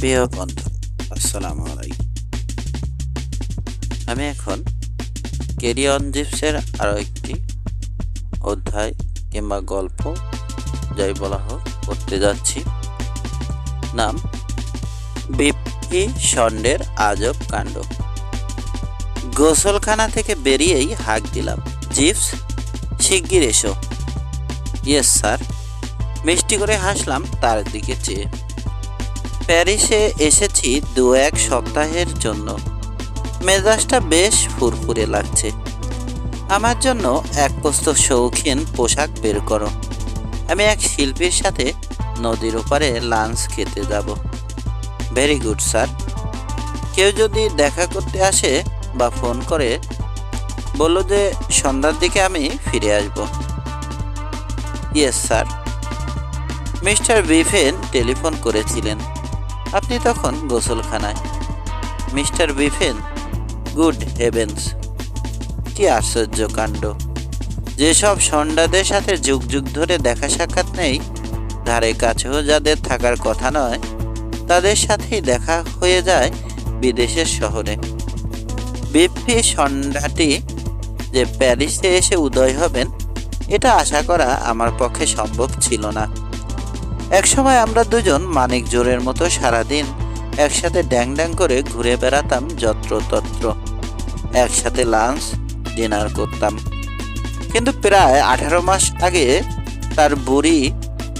প্রিয় বন্ধু, আসসালামু আলাইকুম। আমি এখন ক্যারি অন জিপসের আরও একটি অধ্যায় কিংবা গল্প, যাই বলা হোক, করতে যাচ্ছি। নাম বিপ্পি ষণ্ডের আজব কাণ্ড। গোসলখানা থেকে বেরিয়েই হাঁক দিলাম, জিপস, শিগগির এসো। Yes sir. মিষ্টি করে হাসলাম তার দিকে চেয়ে। প্যারিসে এসেছি 2-1 সপ্তাহের জন্য। মেজাজটা বেশ ফুরফুরে লাগছে। আমার জন্য এক প্রস্ত শৌখিন পোশাক বের করো। আমি এক শিল্পীর সাথে নদীর ওপারে লাঞ্চ খেতে যাব। Very good sir. কেউ যদি দেখা করতে আসে বা ফোন করে, বললো যে সন্ধ্যার দিকে আমি ফিরে আসব। Yes sir. মিস্টার বিফেন টেলিফোন করেছিলেন। আপনি তখন গোসলখানায়। মিস্টার বিফেন? গুড হেভেন্স, কি আশ্চর্য কাণ্ড! যেসব সন্ডাদের সাথে যুগ যুগ ধরে দেখা সাক্ষাৎ নেই, ধারে কাছেও যাদের থাকার কথা নয়, তাদের সাথেই দেখা হয়ে যায় বিদেশের শহরে। বিপ্পি সন্ডাটি যে প্যারিসে এসে উদয় হবেন, এটা আশা করা আমার পক্ষে সম্ভব ছিল না। একসময় আমরা দুজন মানিক জোরের মতো সারাদিন একসাথে ড্যাং ড্যাং করে ঘুরে বেড়াতাম যত্রতত্র। একসাথে লাঞ্চ ডিনার করতাম। কিন্তু প্রায় 18 মাস আগে তার বুড়ি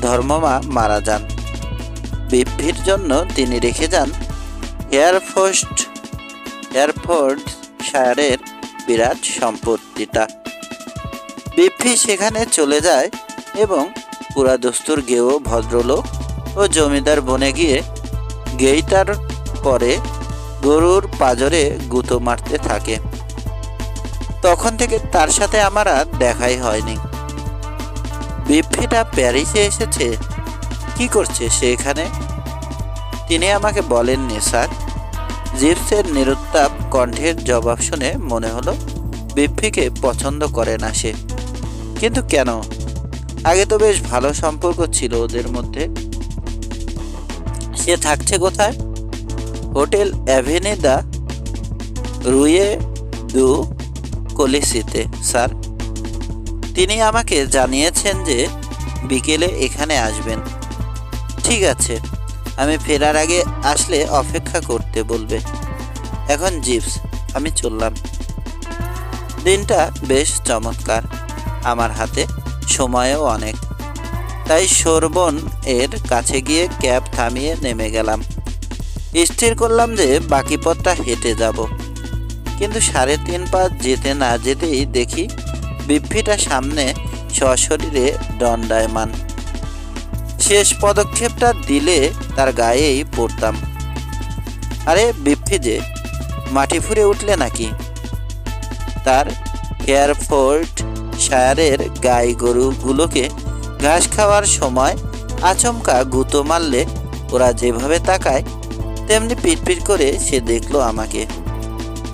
ধর্মমা মারা যান। বিপ্পির জন্য তিনি রেখে যান হেয়ারফোর্ডশায়ারের বিরাট সম্পত্তিটা। বিপ্পি সেখানে চলে যায় এবং পুরাদস্তুর গেও ভদ্রলোক ও জমিদার বনে গিয়ে গেইটার পরে গরুর পাজরে গুঁতো মারতে থাকে। তখন থেকে তার সাথে আমার আর দেখাই হয়নি। বিপ্পিটা প্যারিসে এসেছে, কি করছে সে এখানে? তিনি আমাকে বলেননি স্যার। জিপসের নিরুত্তাপ কণ্ঠের জবাব শুনে মনে হলো বিপ্পিকে পছন্দ করে না সে। কিন্তু কেন? আগে তো বেশ ভালো সম্পর্ক ছিল ওদের মধ্যে। সে থাকছে কোথায়? হোটেল অ্যাভেনিদা রুয়ে দু কলিসিতে স্যার। তিনি আমাকে জানিয়েছেন যে বিকেলে এখানে আসবেন। ঠিক আছে, আমি ফেরার আগে আসলে অপেক্ষা করতে বলবে। এখন জিপস, আমি চললাম। দিনটা বেশ চমৎকার। আমার হাতে সময়ও অনেক। তাই সোরবন এর কাছে গিয়ে ক্যাব থামিয়ে নেমে গেলাম। স্থির করলাম যে বাকি পথটা হেঁটে যাব। কিন্তু 3.5 পা যেতে না যেতেই দেখি বিপ্পিটা সামনে সশরীরে দণ্ডায়মান। শেষ পদক্ষেপটা দিলে তার গায়েই পড়তাম। আরে বিপ্পি যে, মাটি ফুঁড়ে উঠলে নাকি? তার হেয়ারফোর্ডশায়ারের গাই গরুগুলোকে ঘাস খাওয়ার সময় আচমকা গুঁতো মারলে ওরা যেভাবে তাকায়, তেমনি পিটপিট করে সে দেখলো আমাকে।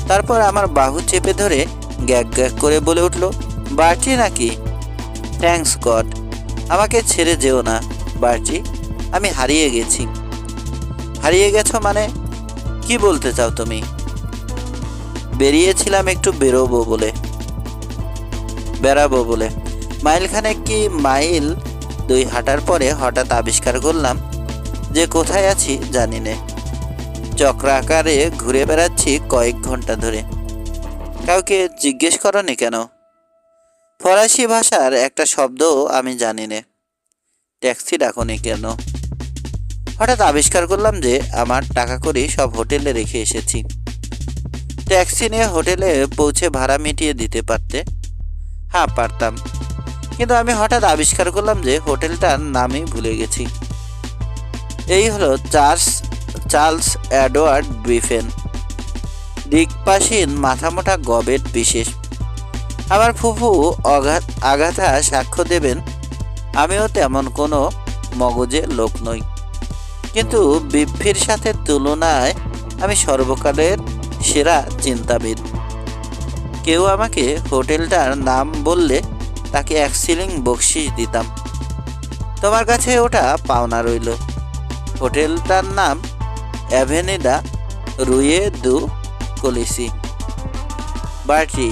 তারপর আমার বাহু চেপে ধরে গ্যাগ গ্যাগ করে বলে উঠল, বার্টি নাকি? Thanks god. আমাকে ছেড়ে যেও না বার্টি, আমি হারিয়ে গেছি। হারিয়ে গেছো মানে? কি বলতে চাও তুমি? বেরিয়েছিলাম একটু বেরাবো বলে। মাইলখানেক কি মাইল 2 হাঁটার পরে হঠাৎ আবিষ্কার করলাম যে কোথায় আছি জানি না। চক্রাকারে ঘুরে বেড়াচ্ছি কয়েক ঘন্টা ধরে। কাউকে জিজ্ঞেস করনি কেন? ফরাসি ভাষার একটা শব্দও আমি জানি না। ট্যাক্সি ডাকনি কেন? হঠাৎ আবিষ্কার করলাম যে আমার টাকা করি সব হোটেলে রেখে এসেছি। ট্যাক্সি নিয়ে হোটেলে পৌঁছে ভাড়া মিটিয়ে দিতে পারতে। হ্যাঁ, পারতাম। কিন্তু আমি হঠাৎ আবিষ্কার করলাম যে হোটেলটার নামই ভুলে গেছি। এই হলো চার্লস এডওয়ার্ড বিফেন, দিকপাশীন মাথামোটা গবেট বিশেষ। আমার ফুফু আগাথা সাক্ষ্য দেবেন, আমিও তেমন কোনো মগজের লোক নই। কিন্তু বিপ্পির সাথে তুলনায় আমি সর্বকালের সেরা চিন্তাবিদ। কেউ আমাকে হোটেলটার নাম বললে তাকে 1 শিলিং বকশিশ দিতাম। তোমার কাছে ওটা পাওনা রইল। হোটেলটার নাম অ্যাভেনিডা রুয়ে দু কলিসি। বার্টি,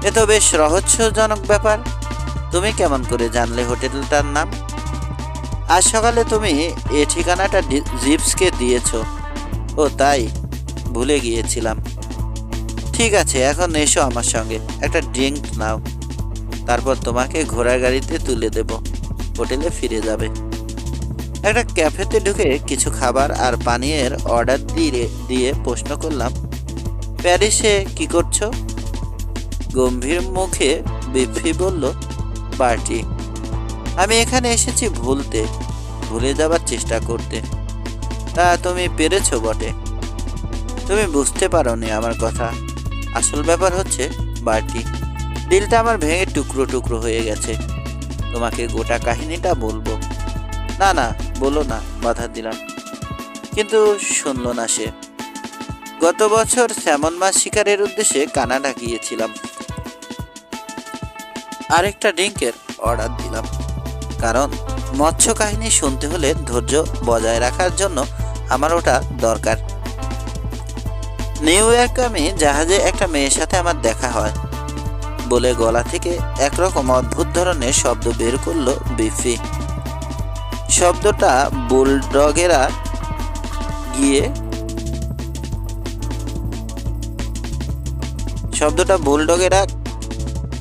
এ তো বেশ রহস্যজনক ব্যাপার। তুমি কেমন করে জানলে হোটেলটার নাম? আজ সকালে তুমি এ ঠিকানাটা জিপসকে দিয়েছ। ও তাই, ভুলে গিয়েছিলাম। ঠিক আছে, এখন এসো আমার সঙ্গে, একটা ড্রিঙ্ক নাও, তারপর তোমাকে ঘোড়ার গাড়িতে তুলে দেব, হোটেলে ফিরে যাবে। একটা ক্যাফেতে ঢুকে কিছু খাবার আর পানীয়ের অর্ডার দিয়ে প্রশ্ন করলাম, প্যারিসে কি করছো? গম্ভীর মুখে বিফি বলল, পার্টি। আমি এখানে এসেছি ভুলে যাবার চেষ্টা করতে। তা তুমি পেরেছো বটে। তুমি বুঝতে পারোনি আমার কথা। আসল ব্যাপার হচ্ছে বার্টি, দিলটা আমার ভেঙে টুকরো টুকরো হয়ে গেছে। তোমাকে গোটা কাহিনীটা বলবো। না না, বলো না, বাধা দিলাম, কিন্তু শুনলো না সে। গত বছর স্যামন মাছ শিকারের উদ্দেশ্যে কানাডা গিয়েছিলাম। আরেকটা ড্রিঙ্কের অর্ডার দিলাম, কারণ মৎস্য কাহিনী শুনতে হলে ধৈর্য বজায় রাখার জন্য আমার ওটা দরকার। নিউ ইয়র্কে জাহাজে একটা মেয়ের সাথে আমার দেখা হয় বলে গলা থেকে একরকম অদ্ভুত ধরনের শব্দ বের করলো বিফি। শব্দটা বুলডগেরা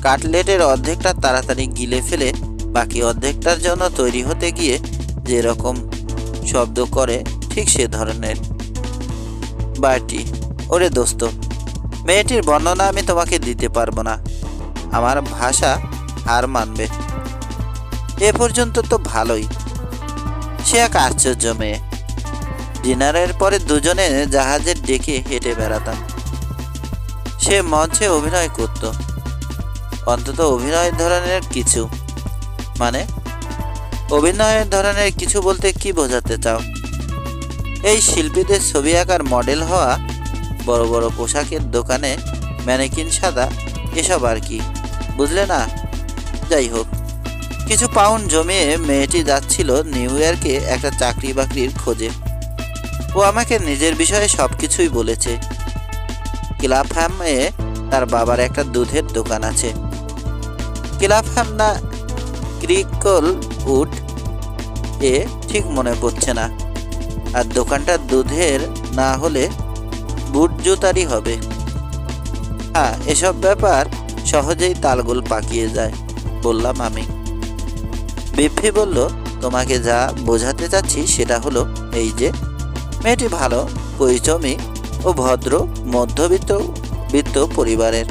কাটলেটের অর্ধেকটা তাড়াতাড়ি গিলে ফেলে বাকি অর্ধেকটার জন্য তৈরি হতে গিয়ে যেরকম শব্দ করে, ঠিক সে ধরনের। বার্টি, ওরে দোস্ত, মেয়েটির বর্ণনা আমি তোমাকে দিতে পারবো না, আমার ভাষা হার মানবে। এ পর্যন্ত তো ভালোই। সে এক আশ্চর্য মেয়ে। ডিনারের পরে দুজনে জাহাজের ডেকে হেঁটে বেড়াতাম। সে মঞ্চে অভিনয় করত, অন্তত অভিনয়ের ধরনের কিছু। মানে অভিনয়ের ধরনের কিছু বলতে কি বোঝাতে চাও? এই শিল্পীদের ছবি আঁকার মডেল হওয়া, বড় বড় পোশাকের দোকানে ম্যানেকিন সাদা, এসব আর কি, বুঝলে না? যাই হোক, কিছু পাউন্ড জমিয়ে মেয়েটি যাচ্ছিল নিউ ইয়র্কে একটা চাকরি বাকরির খোঁজে। ও আমাকে নিজের বিষয়ে সব কিছুই বলেছে। ক্লাফহ্যামে তার বাবার একটা দুধের দোকান আছে। ক্লাফহ্যাম না ক্রিকলউড, এ ঠিক মনে পড়ছে না। আর দোকানটা দুধের না হলে বুট জুতারই হবে। হ্যাঁ, এসব ব্যাপার সহজেই তালগোল পাকিয়ে যায়, বললাম আমি। বিফি বলল, তোমাকে যা বোঝাতে চাচ্ছি সেটা এই যে মেয়েটি ভালো পরিচমী ও ভদ্র মধ্যবিত্ত পরিবারের।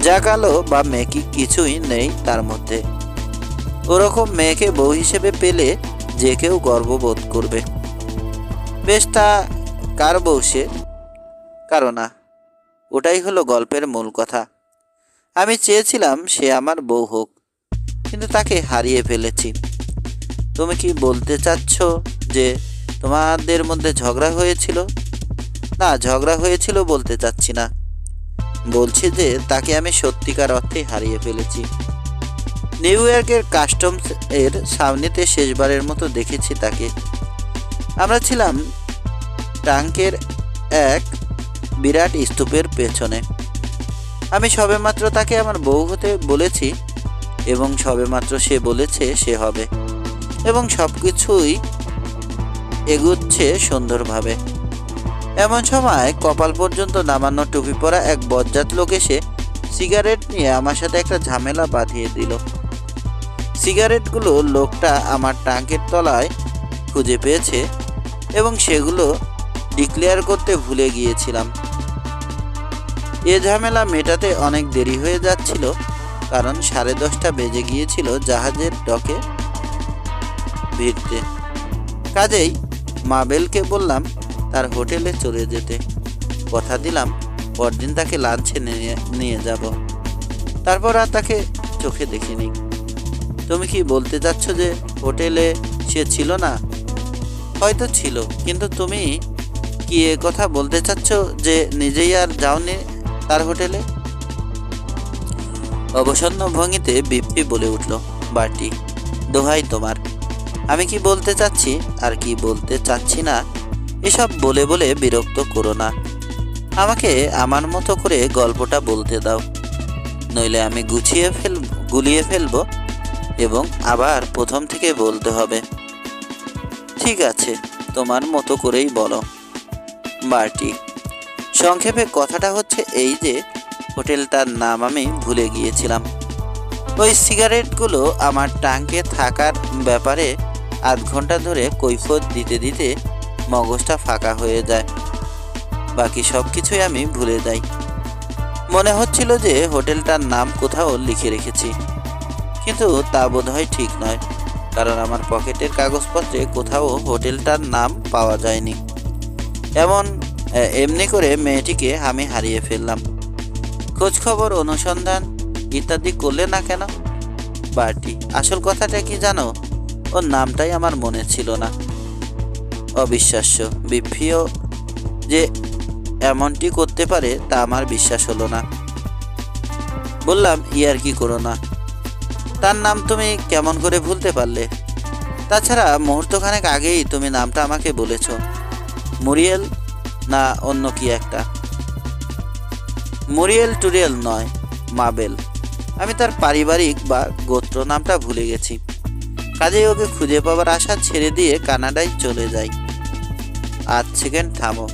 যা কালো বা মেকি কিছুই নেই তার মধ্যে। ওরকম মেয়েকে বউ হিসেবে পেলে যে কেউ গর্ববোধ করবে। বেশ, তা কার বউ সে? কারো না, ওটাই গল্পের মূল কথা। আমি চেয়েছিলাম সে আমার বউ হোক, কিন্তু তাকে হারিয়ে ফেলেছি। তুমি কি বলতে চাচ্ছ যে তোমাদের মধ্যে ঝগড়া হয়েছিল? না, ঝগড়া হয়েছিল বলতে চাচ্ছি না। বলছি যে তাকে আমি সত্যিকার অর্থে হারিয়ে ফেলেছি। নিউ ইয়র্কের কাস্টমস এর সামনেতে শেষবারের মতো দেখেছি তাকে। আমরা ছিলাম ট্রাঙ্কের এক বিরাট স্তূপের পেছনে। আমি সবেমাত্র তাকে আমার বউ হতে বলেছি এবং সবেমাত্র সে বলেছে সে হবে, এবং সব কিছুই এগুচ্ছে সুন্দরভাবে। এমন সময় কপাল পর্যন্ত নামানো টুপি পরা এক বজ্জাত লোক এসে সিগারেট নিয়ে আমার সাথে একটা ঝামেলা বাঁধিয়ে দিল। সিগারেটগুলো লোকটা আমার ট্যাঙ্কের তলায় খুঁজে পেয়েছে এবং সেগুলো ডিক্লেয়ার করতে ভুলে গিয়েছিলাম। এ ঝামেলা মেটাতে অনেক দেরি হয়ে যাচ্ছিল, কারণ 10:30 বেজে গিয়েছিল জাহাজের ডকে ভিড়তে। কাজেই মাবেলকে বললাম তার হোটেলে চলে যেতে। কথা দিলাম পরদিন তাকে লাঞ্চে নিয়ে যাব। তারপর আর তাকে চোখে দেখিনি। তুমি কি বলতে চাচ্ছ যে হোটেলে সে ছিল না? হয়তো ছিল, কিন্তু তুমি কি এ কথা বলতে চাচ্ছ যে নিজেই আর যাওনি তার হোটেলে? অবসন্ন ভঙ্গিতে বিপ্পি বলে উঠল, বার্টি, দোহাই তোমার, আমি কি বলতে চাচ্ছি আর কি বলতে চাচ্ছি না এসব বলে বলে বিরক্ত করো না। আমাকে আমার মতো করে গল্পটা বলতে দাও, নইলে আমি গুলিয়ে ফেলবো এবং আবার প্রথম থেকে বলতে হবে। ঠিক আছে, তোমার মতো করেই বলো। বার্টি, সংক্ষেপে কথাটা হচ্ছে এই যে হোটেলটার নাম আমি ভুলে গিয়েছিলাম। ওই সিগারেটগুলো আমার ট্যাঙ্কে থাকার ব্যাপারে আধ ঘন্টা ধরে কৈফিয়ত দিতে দিতে মগজটা ফাঁকা হয়ে যায়। বাকি সব কিছুই আমি ভুলে যাই। মনে হচ্ছিল যে হোটেলটার নাম কোথাও লিখে রেখেছি, কিন্তু তা বোধহয় ঠিক নয়, কারণ আমার পকেটের কাগজপত্রে কোথাও হোটেলটার নাম পাওয়া যায়নি। এমনি করে মেয়েটিকে আমি হারিয়ে ফেললাম। খোঁজখবর, অনুসন্ধান ইত্যাদি করলে না কেন? বার্টি, আসল কথাটা কি জানো? ওর নামটাই আমার মনে ছিল না। অবিশ্বাস্য। বিপ্রিয় যে এমনটি করতে পারে তা আমার বিশ্বাস হলো না। বললাম, ইয়ার্কি করো না। তার নাম তুমি কেমন করে ভুলতে পারলে? তাছাড়া মুহূর্তখানেক আগেই তুমি নামটা আমাকে বলেছ। মুরিয়েল না অন্য কি একটা? মুরিয়েল টুরিয়েল নয়, মাবেল। আমি তার পারিবারিক বা গোত্র নামটা ভুলে গেছি, কাজেই ওকে খুঁজে পাওয়ার আশা ছেড়ে দিয়ে কানাডায় চলে যাই। আধ সেকেন্ড থামো।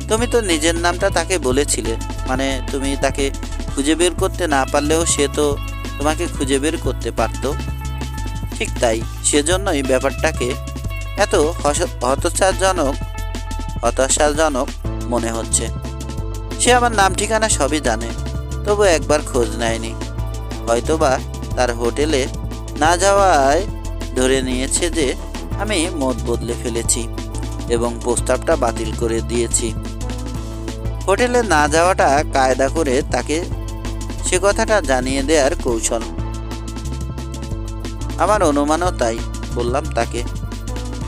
তুমি তো নিজের নামটা তাকে বলেছিলে, মানে তুমি তাকে খুঁজে বের করতে না পারলেও সে তো তোমাকে খুঁজে বের করতে পারতো। ঠিক তাই, সেজন্যই ব্যাপারটাকে এত হতাশাজনক মনে হচ্ছে। সে আমার নাম ঠিকানা সবই জানে, তবু একবার খোঁজ নেয়নি। হয়তোবা তার হোটেলে না যাওয়ায় ধরে নিয়েছে যে আমি মত বদলে ফেলেছি এবং প্রস্তাবটা বাতিল করে দিয়েছি। হোটেলে না যাওয়াটা কায়দা করে তাকে সে কথাটা জানিয়ে দেওয়ার কৌশল। আমার অনুমানও তাই, বললাম তাকে,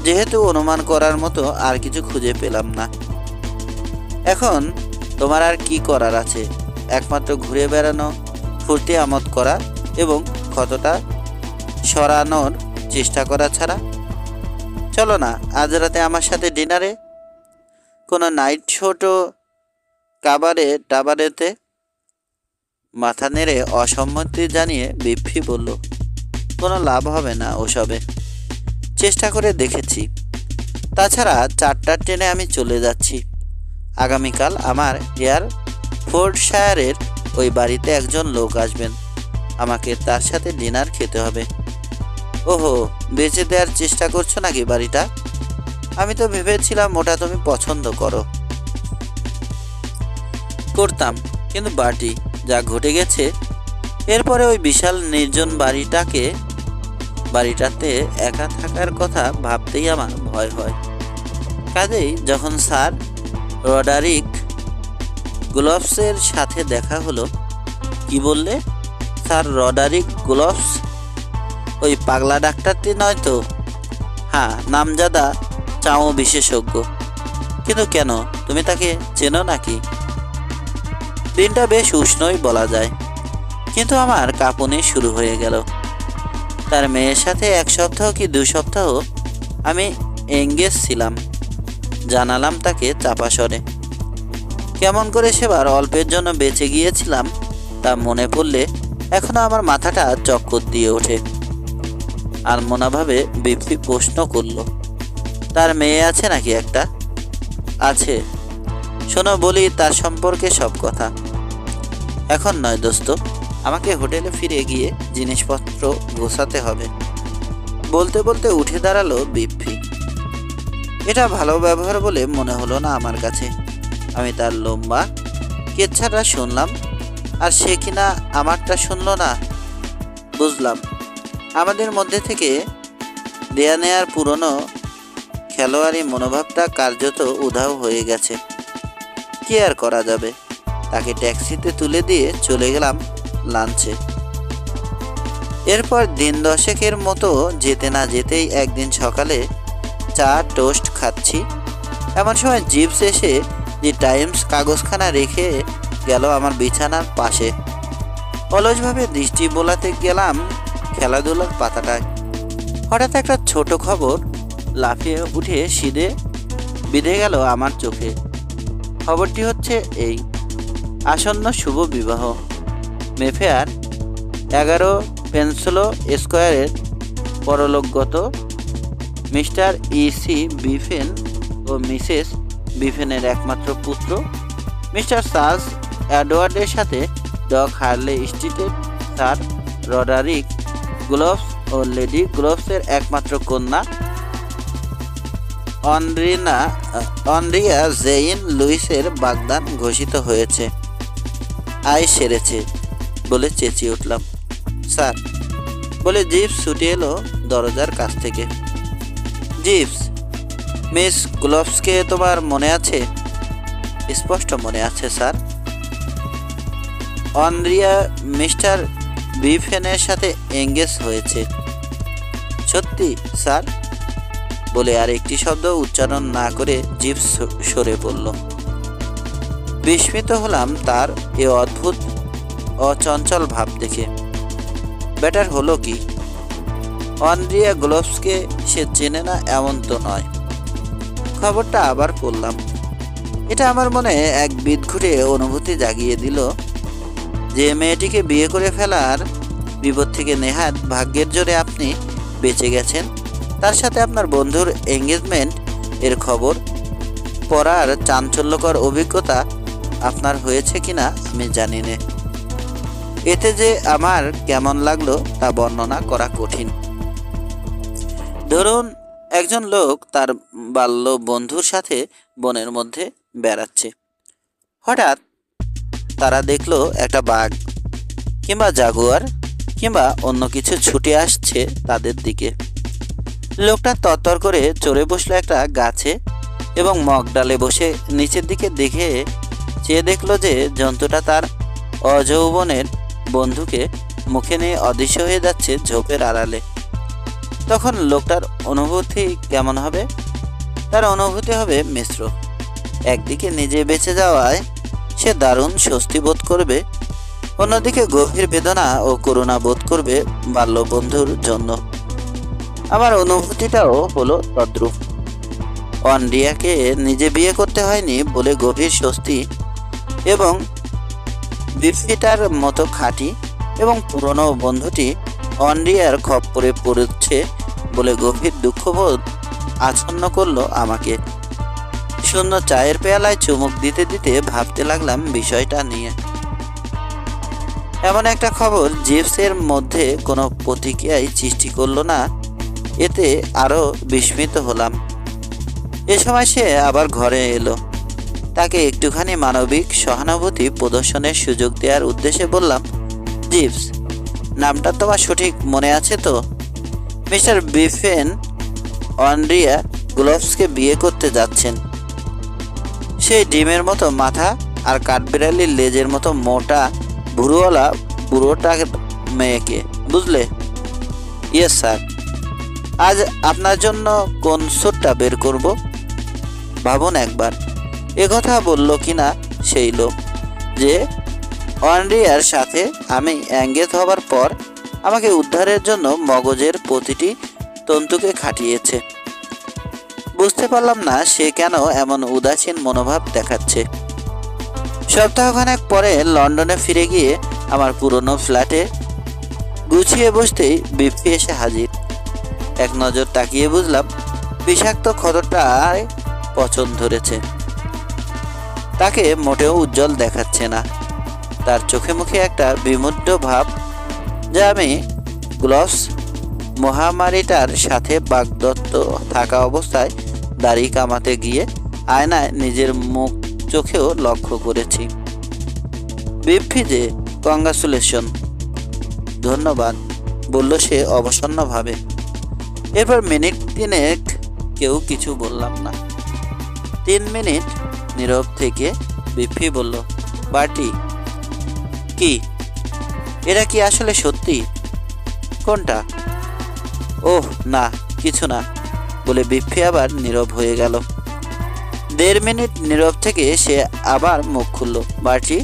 যেহেতু অনুমান করার মতো আর কিছু খুঁজে পেলাম না। এখন তোমার আর কি করার আছে? একমাত্র ঘুরে বেড়ানো, ফুর্তি আমোদ করা এবং ক্ষতটা সরানোর চেষ্টা করা ছাড়া। চলো না আজ রাতে আমার সাথে ডিনারে, কোনো নাইট ছোট টাবারেতে। মাথা নেড়ে অসম্মতি জানিয়ে বিপ্রি বলল, কোনো লাভ হবে না ওসবে, চেষ্টা করে দেখেছি। তাছাড়া 4টার ট্রেনে আমি চলে যাচ্ছি। আগামীকাল আমার এয়ারফোর্ডশায়ারের ওই বাড়িতে একজন লোক আসবেন, আমাকে তার সাথে ডিনার খেতে হবে। ওহো, বেচে দেওয়ার চেষ্টা করছো নাকি বাড়িটা? আমি তো ভেবেছিলাম ওটা তুমি পছন্দ করতাম, কিন্তু বার্টি, যা ঘটে গেছে এরপরে ওই বিশাল নির্জন বাড়িটাতে একা থাকার কথা ভাবতেই আমার ভয় হয়। কাজেই যখন স্যার রডারিক গ্লোভসের সাথে দেখা হলো। কি বললে? Sir Roderick gloves? ওই পাগলা ডাক্তারটি নয় তো? হ্যাঁ, নামজাদা চাও বিশেষজ্ঞ। কিন্তু কেন, তুমি তাকে চেনো নাকি? দিনটা বেশ উষ্ণই বলা যায়, কিন্তু আমার কাঁপুনি শুরু হয়ে গেল। তার মেয়ের সাথে 1 সপ্তাহ কি 2 সপ্তাহ আমি এঙ্গেজ ছিলাম, জানালাম তাকে চাপা স্বরে। কেমন করে সেবার অল্পের জন্য বেঁচে গিয়েছিলাম তা মনে পড়লে এখনো আমার মাথাটা চক্কর দিয়ে ওঠে। আর মনাভাবে বিপ্রি প্রশ্ন করল, তার মেয়ে আছে নাকি একটা? আছে। শোনো বলি তার সম্পর্কে সব কথা। এখন নয় দোস্ত, আমাকে হোটেলে ফিরে গিয়ে জিনিসপত্র গোছাতে হবে। বলতে বলতে উঠে দাঁড়ালো বিপ্রি। এটা ভালো ব্যবহার বলে মনে হলো না আমার কাছে। আমি তার লম্বা কেচ্ছাটা শুনলাম, আর সে কিনা আমারটা শুনল না। বুঝলাম, আমাদের মধ্যে থেকে দেয়া নেয়ার পুরনো খেলোয়াড়ি মনোভাবটা কার্যত উধাও হয়ে গেছে। কি আর করা যাবে? তাকে ট্যাক্সিতে তুলে দিয়ে চলে গেলাম লাঞ্চে। এরপর দিন 10 মতো যেতে না যেতেই একদিন সকালে চা টোস্ট খাচ্ছি, এমন সময় জিপস এসে দি টাইমস কাগজখানা রেখে গেল আমার বিছানার পাশে। অলসভাবে দৃষ্টি বোলাতে গেলাম খেলাধুলার পাতাটায়। হঠাৎ একটা ছোট খবর লাফিয়ে উঠে সিধে বিঁধে গেল আমার চোখে। খবরটি হচ্ছে এই: আসন্ন শুভ বিবাহ। মেফেয়ার 11 পেনসিলো স্কোয়ারের পরলোকগত মিস্টার ইসি বিফেন ও মিসেস বিফেনের একমাত্র পুত্র মিস্টার চার্লস এডওয়ার্ডের সাথে ডগ হার্লে স্ট্রিটের স্যার রডারিক গ্লোভস ও লেডি গ্লোভসের একমাত্র কন্যা অন্দ্রিয়া জেইন লুইসের বাগদান ঘোষিত হয়েছে। আয় সেরেছে বলে চেঁচিয়ে উঠলাম। স্যার, বলে জিপস ছুটে এলো দরজার কাছ থেকে। জিপস, মিস গ্লোভসকে তোমার মনে আছে? স্পষ্ট মনে আছে স্যার। অন্দ্রিয়া মিস্টার বিফেনের সাথে এঙ্গেজ হয়েছে। সত্যি স্যার? বলে আর একটি শব্দ উচ্চারণ না করে জিপস সরে পড়ল। বিস্মিত হলাম তার এ অদ্ভুত অচঞ্চল ভাব দেখে। ব্যাটার হলো কি? অন্দ্রিয়া গ্লোভসকে সে চেনে না এমন তো নয়। খবরটা আবার পড়লাম। এটা আমার মনে এক বিদঘুটে অনুভূতি জাগিয়ে দিল যে মেয়েটিকে বিয়ে করে ফেলার বিপদ থেকে নেহাত ভাগ্যের জোরে আপনি বেঁচে গেছেন। তার সাথে আপনার বন্ধুর এঙ্গেজমেন্ট এর খবর পড়ার চাঞ্চল্যকর অভিজ্ঞতা আপনার হয়েছে কিনা আমি জানি না। এতে যে আমার কেমন লাগলো তা বর্ণনা করা কঠিন। ধরুন, একজন লোক তার বাল্য বন্ধুর সাথে বনের মধ্যে বেড়াচ্ছে। হঠাৎ তারা দেখলো একটা বাঘ কিংবা জাগুয়ার কিংবা অন্য কিছু ছুটে আসছে তাদের দিকে। লোকটা তরতর করে চড়ে বসলো একটা গাছে এবং মগডালে বসে নিচের দিকে চেয়ে দেখলো যে জন্তুটা তার অযৌবনের বন্ধুকে মুখে নিয়ে অদৃশ্য হয়ে যাচ্ছে ঝোপের আড়ালে। তখন লোকটার অনুভূতি কেমন হবে? তার অনুভূতি হবে মিশ্র। একদিকে নিজে বেঁচে যাওয়ায় সে দারুণ স্বস্তি বোধ করবে, অন্যদিকে গভীর বেদনা ও করুণা বোধ করবে বাল্য বন্ধুর জন্য। আমার অনুভূতিটাও হলো তদ্রূপ। অন্দ্রিয়াকে নিজে বিয়ে করতে হয়নি বলে গভীর স্বস্তি এবং বিফিটার মতো খাঁটি এবং পুরনো বন্ধুটি অন্দ্রিয়ার খপ্পরে পড়েছে বলে গভীর দুঃখবোধ আচ্ছন্ন করলো আমাকে। শূন্য চায়ের পেয়ালায় চুমুক দিতে দিতে ভাবতে লাগলাম বিষয়টা নিয়ে। এমন একটা খবর জিপসের মধ্যে কোনো প্রতিক্রিয়াই সৃষ্টি করলো না, এতে আরও বিস্মিত হলাম। এ সময় সে আবার ঘরে এলো। তাকে একটুখানি মানবিক সহানুভূতি প্রদর্শনের সুযোগ দেওয়ার উদ্দেশ্যে বললাম, জিপস, নামটা তোমার সঠিক মনে আছে তো? মিস্টার বিফেন অন্দ্রিয়া গ্লোভসকে বিয়ে করতে যাচ্ছেন। সেই ডিমের মতো মাথা আর কাঠবিড়ালির লেজের মতো মোটা ভুরুওয়ালা বুড়োটা মেয়েকে, বুঝলে? Yes sir. আজ আপনার জন্য কোন স্যুটটা বের করব ভাবুন একবার। একথা বলল কিনা সেই লোক যে অন্দ্রিয়ার সাথে আমি এঙ্গেজ হবার পর আমাকে উদ্ধারের জন্য মগজের প্রতিটি তন্তুকে খাটিয়েছে। বুঝতে পারলাম না সে কেন এমন উদাসীন মনোভাব দেখাচ্ছে। সপ্তাহখানেক পরে লন্ডনে ফিরে গিয়ে আমার পুরনো ফ্ল্যাটে গুছিয়ে বসতেই বিপি এসে হাজির। এক নজর তাকিয়ে বুঝলাম বিষাক্ত ক্ষতটায় পচন ধরেছে। তাকে মোটেও উজ্জ্বল দেখাচ্ছে না। তার চোখে মুখে একটা বিমূঢ় ভাব, যা আমি গ্লোভস মহামারীটার সাথে বাগদত্ত থাকা অবস্থায় দাড়ি কামাতে গিয়ে আয়নায় নিজের মুখ চোখেও লক্ষ্য করেছি। বিপি যে, কংগ্রাচুলেশন। ধন্যবাদ, বলল সে অবসন্নভাবে। এরপর মিনিট তিনেক কেউ কিছু বললাম না। 3 মিনিট নীরব থেকে বিপি বলল, পার্টি কি? এটা কি আসলে সত্যি? কোনটা? ওহ না, কিছু না, বলে বিপি আবার নীরব হয়ে গেল। 1.5 মিনিট নীরব থেকে সে আবার মুখ খুলল। বার্টি,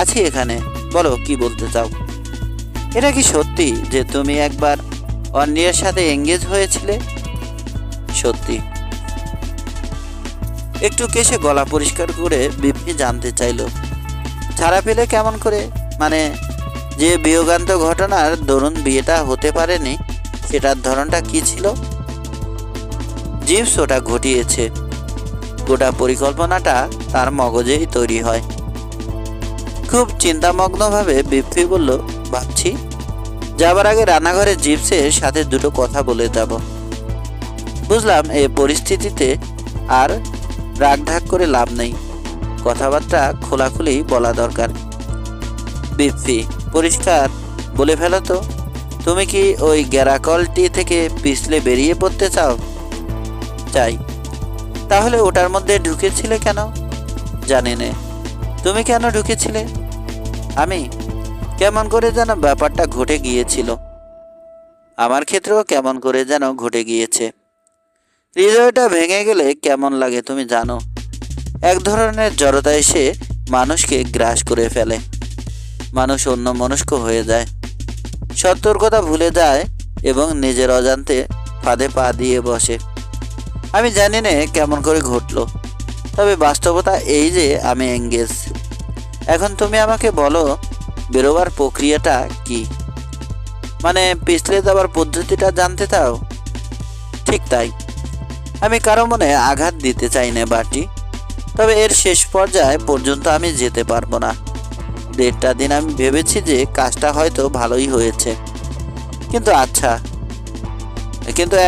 আছি এখানে, বলো কি বলতে চাও। এটা কি সত্যি যে তুমি একবার অন্যের সাথে এঙ্গেজ হয়েছিলে? সত্যি। একটু কেসে গলা পরিষ্কার করে বিপি জানতে চাইল, ছাড়া পেলে কেমন করে? মানে যে বিয়োগান্ত ঘটনার দরুন বিয়েটা হতে পারেনি সেটার ধরনটা কি ছিল? জিপস ওটা ঘটিয়েছে। গোটা পরিকল্পনাটা তার মগজেই তৈরি হয়। খুব চিন্তামগ্নভাবে বিপ্পি বলল, ভাবছি যাবার আগে রান্নাঘরে জিপসের সাথে দুটো কথা বলে যাব। বুঝলাম এই পরিস্থিতিতে আর রাগঢাক করে লাভ নেই, কথাবার্তা খোলাখুলি বলা দরকার। বিপ্পি, পরিষ্কার বলে ফেলো তো, তুমি কি ওই গ্যারাকলটি থেকে পিছলে বেরিয়ে পড়তে চাও? চাই। তাহলে ওটার মধ্যে ঢুকেছিলে কেন? জানি না। তুমি কেন ঢুকেছিলে? আমি কেমন করে যেন ব্যাপারটা ঘটে গিয়েছিল। আমার ক্ষেত্রেও কেমন করে যেন ঘটে গিয়েছে। হৃদয়টা ভেঙে গেলে কেমন লাগে তুমি জানো? এক ধরনের জড়তা এসে মানুষকে গ্রাস করে ফেলে। মানুষ অন্যমনস্ক হয়ে যায়, সতর্কতা ভুলে যায় এবং নিজের অজান্তে ফাঁদে পা দিয়ে বসে। আমি জানি না কেমন করে ঘটলো, তবে বাস্তবতা এই যে আমি এঙ্গেজ। এখন তুমি আমাকে বলো, বেরোবার প্রক্রিয়াটা কি? মানে পিছলে যাবার পদ্ধতিটা জানতে চাও? ঠিক তাই। আমি কারো মনে আঘাত দিতে চাই না বাটি, তবে এর শেষ পর্যায়ে পর্যন্ত আমি যেতে পারবো না। 1.5টা দিন আমি ভেবেছি যে কাজটা হয়তো ভালোই হয়েছে, কিন্তু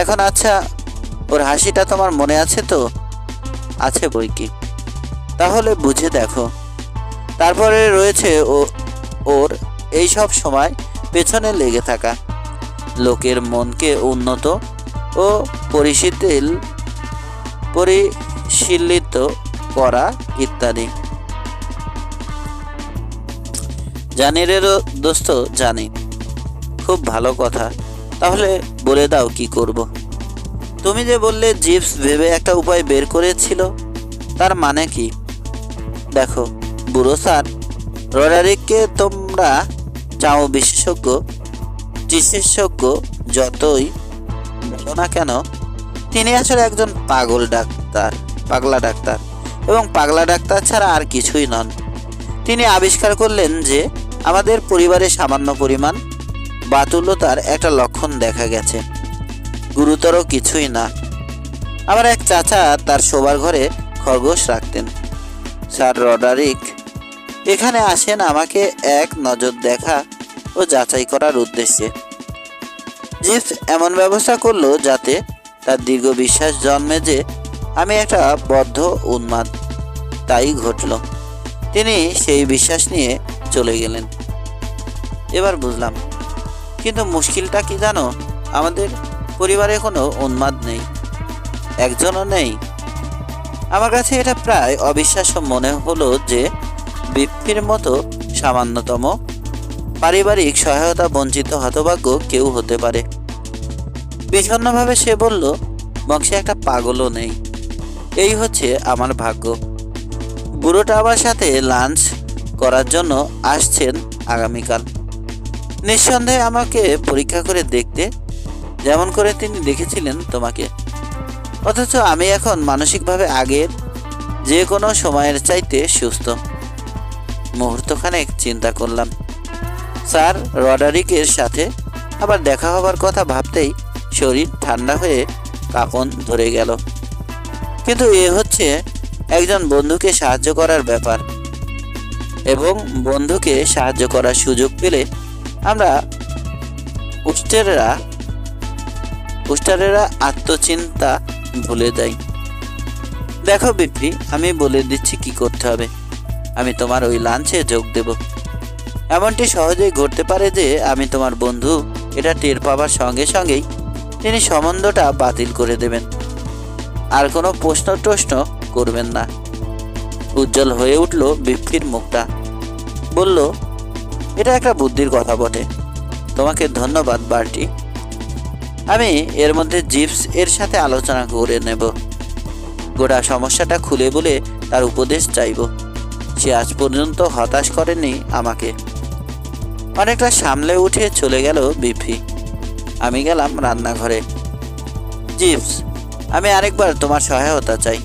এখন ওর হাসিটা তোমার মনে আছে তো? আছে বই কি। তাহলে বুঝে দেখো। তারপরে রয়েছে ওর এই সব সময় পেছনে লেগে থাকা, লোকের মনকে উন্নত ও পরিশীলিত করা ইত্যাদি। জানি রে দোস্ত, জানি। খুব ভালো কথা। তাহলে বলে দাও কি করব? তুমি যে বললে জিপস ভেবে একটা উপায় বের করেছিল, তার মানে কি? দেখো বুড়ো স্যার রডারিককে তোমরা চাও বিশেষজ্ঞ যতই বলো না কেন, তিনি আসলে একজন পাগলা ডাক্তার এবং পাগলা ডাক্তার ছাড়া আর কিছুই নন। তিনি আবিষ্কার করলেন যে আমাদের পরিবারে সামান্য পরিমাণ বাতুল্যতার একটা লক্ষণ দেখা গেছে, গুরুতর কিছুই না। আমার এক চাচা তার শোবার ঘরে খরগোশ রাখতেন। স্যার রডারিক এখানে আসেন আমাকে এক নজর দেখা ও যাচাই করার উদ্দেশ্যে। জিপস এমন ব্যবস্থা করলো যাতে তার দীর্ঘ বিশ্বাস জন্মে যে আমি একটা বদ্ধ উন্মাদ। তাই ঘটল। তিনি সেই বিশ্বাস নিয়ে চলে গেলেন। এবার বুঝলাম, কিন্তু মুশকিলটা কি জানো? আমাদের পরিবারে কোনো উন্মাদ নেই, একজনও নেই। আমার কাছে এটা প্রায় অবিশ্বাস্য মনে হলো যে বিপ্পির মতো সামান্যতম পারিবারিক সহায়তা বঞ্চিত হতভাগ্য কেউ হতে পারে। বিষণ্ণভাবে সে বলল, বংশে একটা পাগলও নেই। এই হচ্ছে আমার ভাগ্য। বুড়োটা আমার সাথে লাঞ্চ করার জন্য আসছেন আগামীকাল। নিঃসন্দেহে আমাকে পরীক্ষা করে দেখতে, যেমন করে তিনি দেখেছিলেন তোমাকে। অথচ আমি এখন মানসিকভাবে আগের যে কোনো সময়ের চাইতে সুস্থ। মুহূর্তখানেক চিন্তা করলাম। স্যার রডারিকের সাথে আবার দেখা হবার কথা ভাবতেই শরীর ঠান্ডা হয়ে কাঁপন ধরে গেল। কিন্তু এ হচ্ছে একজন বন্ধুকে সাহায্য করার ব্যাপার, এবং বন্ধুকে সাহায্য করার সুযোগ পেলে আমরা উস্টারেরা আত্মচিন্তা ভুলে যাই। দেখো বিপ্পি, আমি বলে দিচ্ছি কি করতে হবে। আমি তোমার ওই লাঞ্চে যোগ দেব। এমনটি সহজেই ঘটতে পারে যে আমি তোমার বন্ধু এটা টের পাবার সঙ্গে সঙ্গেই তিনি সম্বন্ধটা বাতিল করে দেবেন, আর কোনো প্রশ্ন করবেন না। উজ্জ্বল হয়ে উঠল বিপ্পির মুখটা। বলল, এটা একটা বুদ্ধির কথা বটে। তোমাকে ধন্যবাদ বার্টি। আমি এর মধ্যে জিপস এর সাথে আলোচনা করে নেব। গোটা সমস্যাটা খুলে বলে তার উপদেশ চাইব। সে আজ পর্যন্ত হতাশ করেনি আমাকে। অনেকটা সামলে উঠে চলে গেল বিপি। আমি গেলাম রান্নাঘরে। জিপস, আমি আরেকবার তোমার সহায়তা চাই।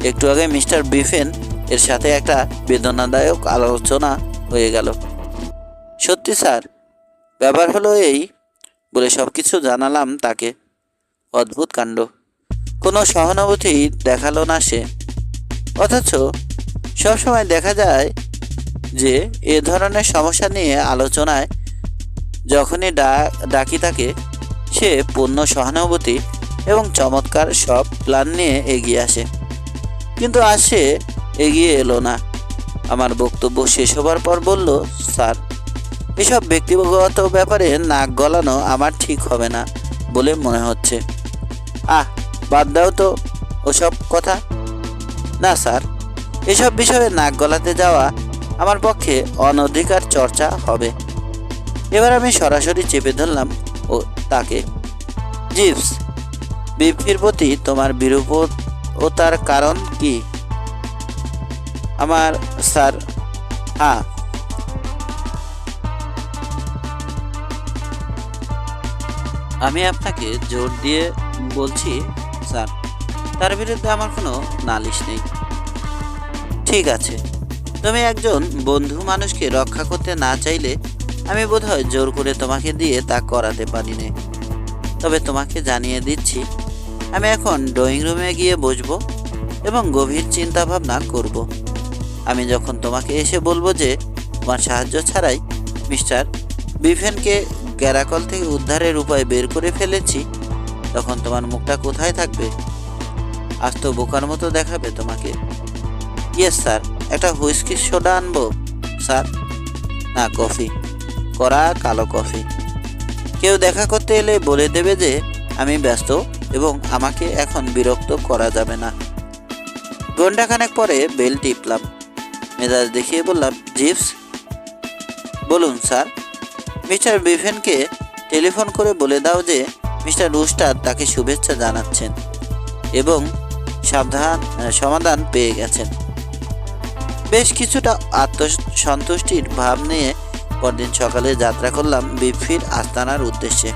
একটু আগে মিস্টার বিফেন এর সাথে একটা বেদনাদায়ক আলোচনা হয়ে গেল। সত্যি স্যার, ব্যাপার হলো এই বলে সব কিছু জানালাম তাকে। অদ্ভুত কাণ্ড, কোনো সহানুভূতি দেখালো না সে। অথচ সবসময় দেখা যায় যে এ ধরনের সমস্যা নিয়ে আলোচনায় যখনই ডাকি তাকে, সে পূর্ণ সহানুভূতি এবং চমৎকার সব প্ল্যান নিয়ে এগিয়ে আসে। কিন্তু আজ সে এগিয়ে এলো না। আমার বক্তব্য শেষ হবার পর বলল, স্যার, এসব ব্যক্তিগত ব্যাপারে নাক গলানো আমার ঠিক হবে না বলে মনে হচ্ছে। বাদ দাও তো ওসব কথা। না স্যার, এসব বিষয়ে নাক গলাতে যাওয়া আমার পক্ষে অনধিকার চর্চা হবে। এবার আমি সরাসরি চেপে ধরলাম তাকে। জিভস, বিফির প্রতি তোমার বিরূপতার কারণ কি? আমার স্যার, আমি আপনাকে জোর দিয়ে বলছি স্যার, তার বিরুদ্ধে আমার কোনো নালিশ নেই। ঠিক আছে, তুমি একজন বন্ধু মানুষকে রক্ষা করতে না চাইলে আমি বোধহয় জোর করে তোমাকে দিয়ে তা করাতে পারি না। তবে তোমাকে জানিয়ে দিচ্ছি, আমি এখন ড্রয়িং রুমে গিয়ে বসবো এবং গভীর চিন্তা ভাবনা করব। আমি যখন তোমাকে এসে বলবো যে তোমার সাহায্য ছাড়াই মিস্টার বিফেনকে গ্যারাকল থেকে উদ্ধারের উপায় বের করে ফেলেছি, তখন তোমার মুখটা কোথায় থাকবে? আজ তো বোকার মতো দেখাবে তোমাকে। ইয়েস স্যার, একটা হুইস্কি সোডা আনবো স্যার? না, কফি, কড়া কালো কফি। কেউ দেখা করতে এলে বলে দেবে যে আমি ব্যস্ত এবং আমাকে এখন বিরক্ত করা যাবে না। ঘণ্টাখানেক পরে বেল টিপলাম। মেজাজ দেখিয়ে বললাম, জিভস। বলুন স্যার। মিস্টার বিফেনকে টেলিফোন করে বলে দাও যে মিস্টার রুস্টার তাকে শুভেচ্ছা জানাচ্ছেন এবং সমাধান পেয়ে গেছেন। বেশ কিছুটা আত্মসন্তুষ্টির ভাব নিয়ে পরদিন সকালে যাত্রা করলাম বিফির আস্তানার উদ্দেশ্যে।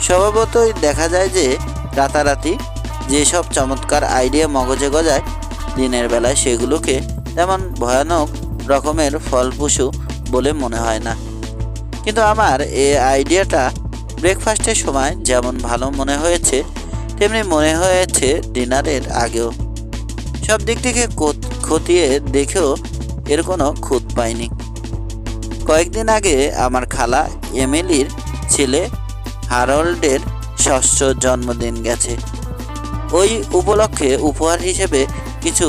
স্বভাবতই দেখা যায় যে রাতারাতি যেসব চমৎকার আইডিয়া মগজে গজায়, দিনের বেলায় সেগুলোকে তেমন ভয়ানক রকমের ফলপ্রসূ বলে মনে হয় না। কিন্তু আমার এই আইডিয়াটা ব্রেকফাস্টের সময় যেমন ভালো মনে হয়েছে, তেমনি মনে হয়েছে ডিনারের আগেও। সব দিক থেকে খতিয়ে দেখেও এর কোনো খুঁত পাইনি। কয়েকদিন আগে আমার খালা এমিলির ছেলে হারল্ডের ষষ্ঠ জন্মদিন গেছে। ওই উপলক্ষে উপহার হিসেবে কিছু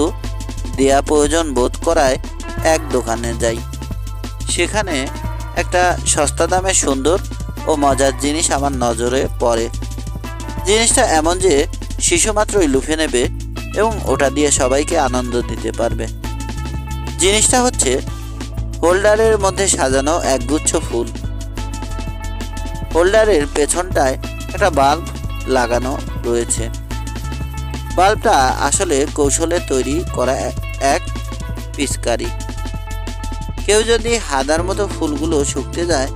দেয়া প্রয়োজন বোধ করায় এক দোকানে যাই। সেখানে একটা সস্তা দামে সুন্দর ও মজার জিনিস আমার নজরে পড়ে। জিনিসটা এমন যে শিশু মাত্রই লুফে নেবে এবং ওটা দিয়ে সবাইকে আনন্দ দিতে পারবে। জিনিসটা হচ্ছে হোল্ডারের মধ্যে সাজানো একগুচ্ছ ফুল। হোল্ডারের পেছনটায় একটা বাল্ব লাগানো রয়েছে। বাল্বটা আসলে কৌশলে তৈরি করা এক পিচকারি। কেউ যদি হাদার মতো ফুলগুলো শুকতে যায়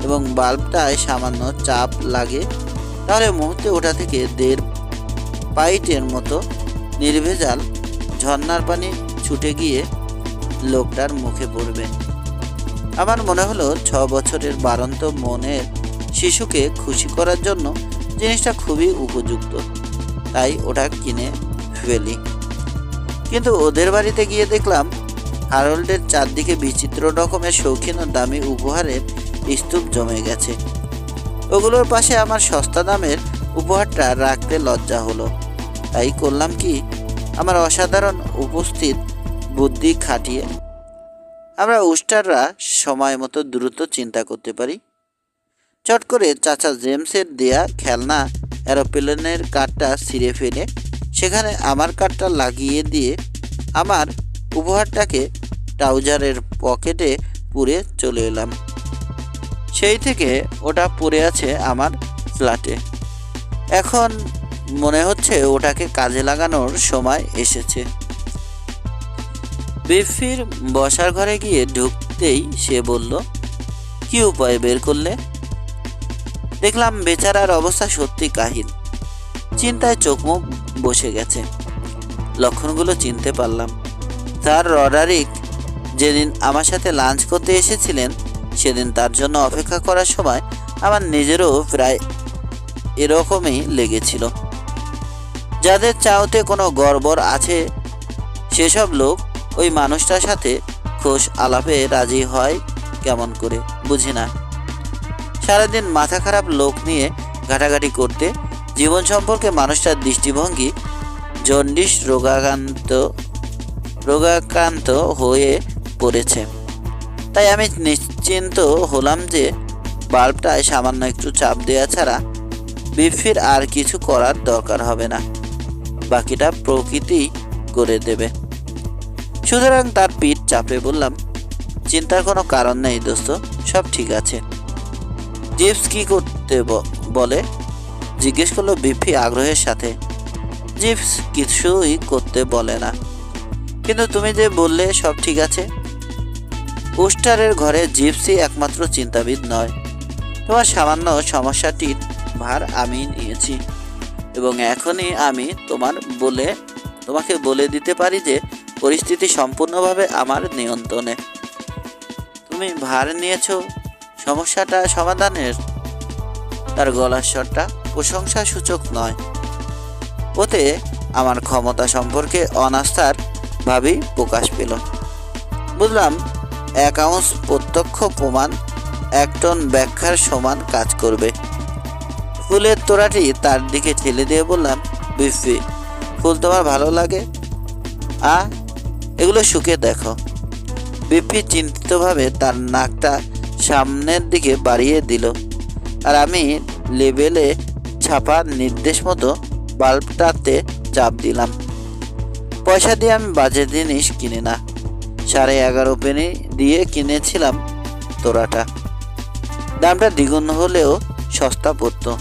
এবং বাল্বটায় সামান্য চাপ লাগে, তাহলে মুহূর্তে ওটা থেকে 1.5 পাইটের মতো নির্ভেজাল ঝর্ণার পানি ছুটে গিয়ে লোকটার মুখে পড়বে। আমার মনে হলো 6 বছরের বাড়ন্ত মনের শিশুকে খুশি করার জন্য জিনিসটা খুবই উপযুক্ত, তাই ওটা কিনে ফেলি। কিন্তু ওদের বাড়িতে গিয়ে দেখলাম হারল্ডের চারদিকে বিচিত্র রকমের শৌখিন ও দামি উপহারের স্তূপ জমে গেছে। ওগুলোর পাশে আমার সস্তা দামের উপহারটা রাখতে লজ্জা হলো। তাই করলাম কি, আমার অসাধারণ উপস্থিত বুদ্ধি খাটিয়ে আমরা উস্টাররা সময় মতো দ্রুত চিন্তা করতে পারি। চট করে চাচা জেমসের দেয়া খেলনা এরোপ্লেনের কাঠটা ছিঁড়ে ফেলে সেখানে আমার কাঠটা লাগিয়ে দিয়ে আমার উপহারটাকে ট্রাউজারের পকেটে পুরে চলে এলাম। সেই থেকে ওটা পড়ে আছে আমার ফ্ল্যাটে। এখন মনে হচ্ছে ওটাকে কাজে লাগানোর সময় এসেছে। বিফির বসার ঘরে গিয়ে ঢুকতেই সে বলল, কি উপায় বের করলে? দেখলাম বেচারার অবস্থা সত্যি কাহিল। চিন্তায় চোখ মুখ বসে গেছে। লক্ষণগুলো চিনতে পারলাম। স্যার রডারিক যেদিন আমার সাথে লাঞ্চ করতে এসেছিলেন, সেদিন তার জন্য অপেক্ষা করার সময় আমার নিজেরও প্রায় এরকমই লেগেছিল। যাদের চাওতে কোনো গড়বড় আছে, সেসব লোক ওই মানুষটার সাথে খোশ আলাপে রাজি হয় কেমন করে বুঝি না। সারাদিন মাথা খারাপ লোক নিয়ে ঘাটাঘাটি করতে জীবন সম্পর্কে মানুষটার দৃষ্টিভঙ্গি জন্ডিস রোগাক্রান্ত হয়ে পড়েছে। তাই আমি নিশ্চিন্ত হলাম যে বাল্বটায় সামান্য একটু চাপ দেওয়া ছাড়া বিফির আর কিছু করার দরকার হবে না, বাকিটা প্রকৃতি করে দেবে। সুতরাং তার পিঠ চাপড়ে বললাম, চিন্তার কোনো কারণ নেই দোস্ত, সব ঠিক আছে। জিপস কি করতে বলে জিজ্ঞেস করলো বিফি আগ্রহের সাথে। জিপস কিছুই করতে বলে না, কিন্তু তুমি যে বললে সব ঠিক আছে। উস্টারের ঘরে জিপসই একমাত্র চিন্তাবিদ নয়। তোমার সামান্য সমস্যাটির ভার আমি নিয়েছি এবং এখনই আমি তোমাকে বলে দিতে পারি যে পরিস্থিতি সম্পূর্ণভাবে আমার নিয়ন্ত্রণে। তুমি ভার নিয়েছ সমস্যাটা সমাধানের। তার গলার স্বরটা প্রশংসা সূচক নয়, ওতে আমার ক্ষমতা সম্পর্কে অনাস্থার ভাবই প্রকাশ পেল। বুঝলাম 1 আউন্স প্রত্যক্ষ প্রমাণ 1 টন ব্যাখ্যার সমান কাজ করবে। ফুলের তোড়াটি তার দিকে ঠেলে দিয়ে বললাম, বিফি, ফুল তোমার ভালো লাগে? এগুলো শুকে দেখো। বিফি চিন্তিতভাবে তার নাকটা সামনের দিকে বাড়িয়ে দিল, আর আমি লেবেলে ছাপা নির্দেশ মতো বাল্বটাতে চাপ দিলাম। পয়সা দিয়ে আমি বাজে জিনিস কিনি না। 11.5 পেনি দিয়ে কিনেছিলাম তোড়াটা। দামটা দ্বিগুণ হলেও সস্তা পড়তো।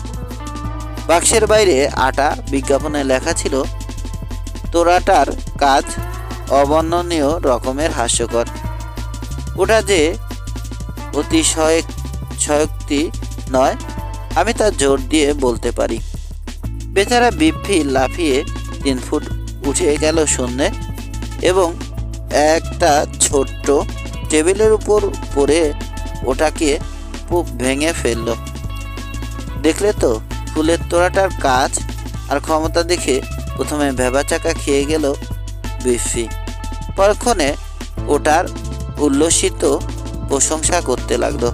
বাক্সের বাইরে আটা বিজ্ঞাপনে লেখা ছিল, তোড়াটার কাজ অবর্ণনীয় রকমের হাস্যকর। ওটা যে অতিশয়োক্তি নয়, আমি তা জোর দিয়ে বলতে পারি। বেচারা বিফি লাফিয়ে 3 ফুট উঠে গেল শূন্যে এবং একটা ছোট্ট টেবিলের উপর পড়ে ওটাকে ভেঙে ফেলল। দেখলে তো, ফুলের তোড়াটার কাজ আর ক্ষমতা দেখে প্রথমে ভেবাচাকা খেয়ে গেল বিফি। পরক্ষণে ওটার উল্লসিত প্রশংসা করতে লাগলো।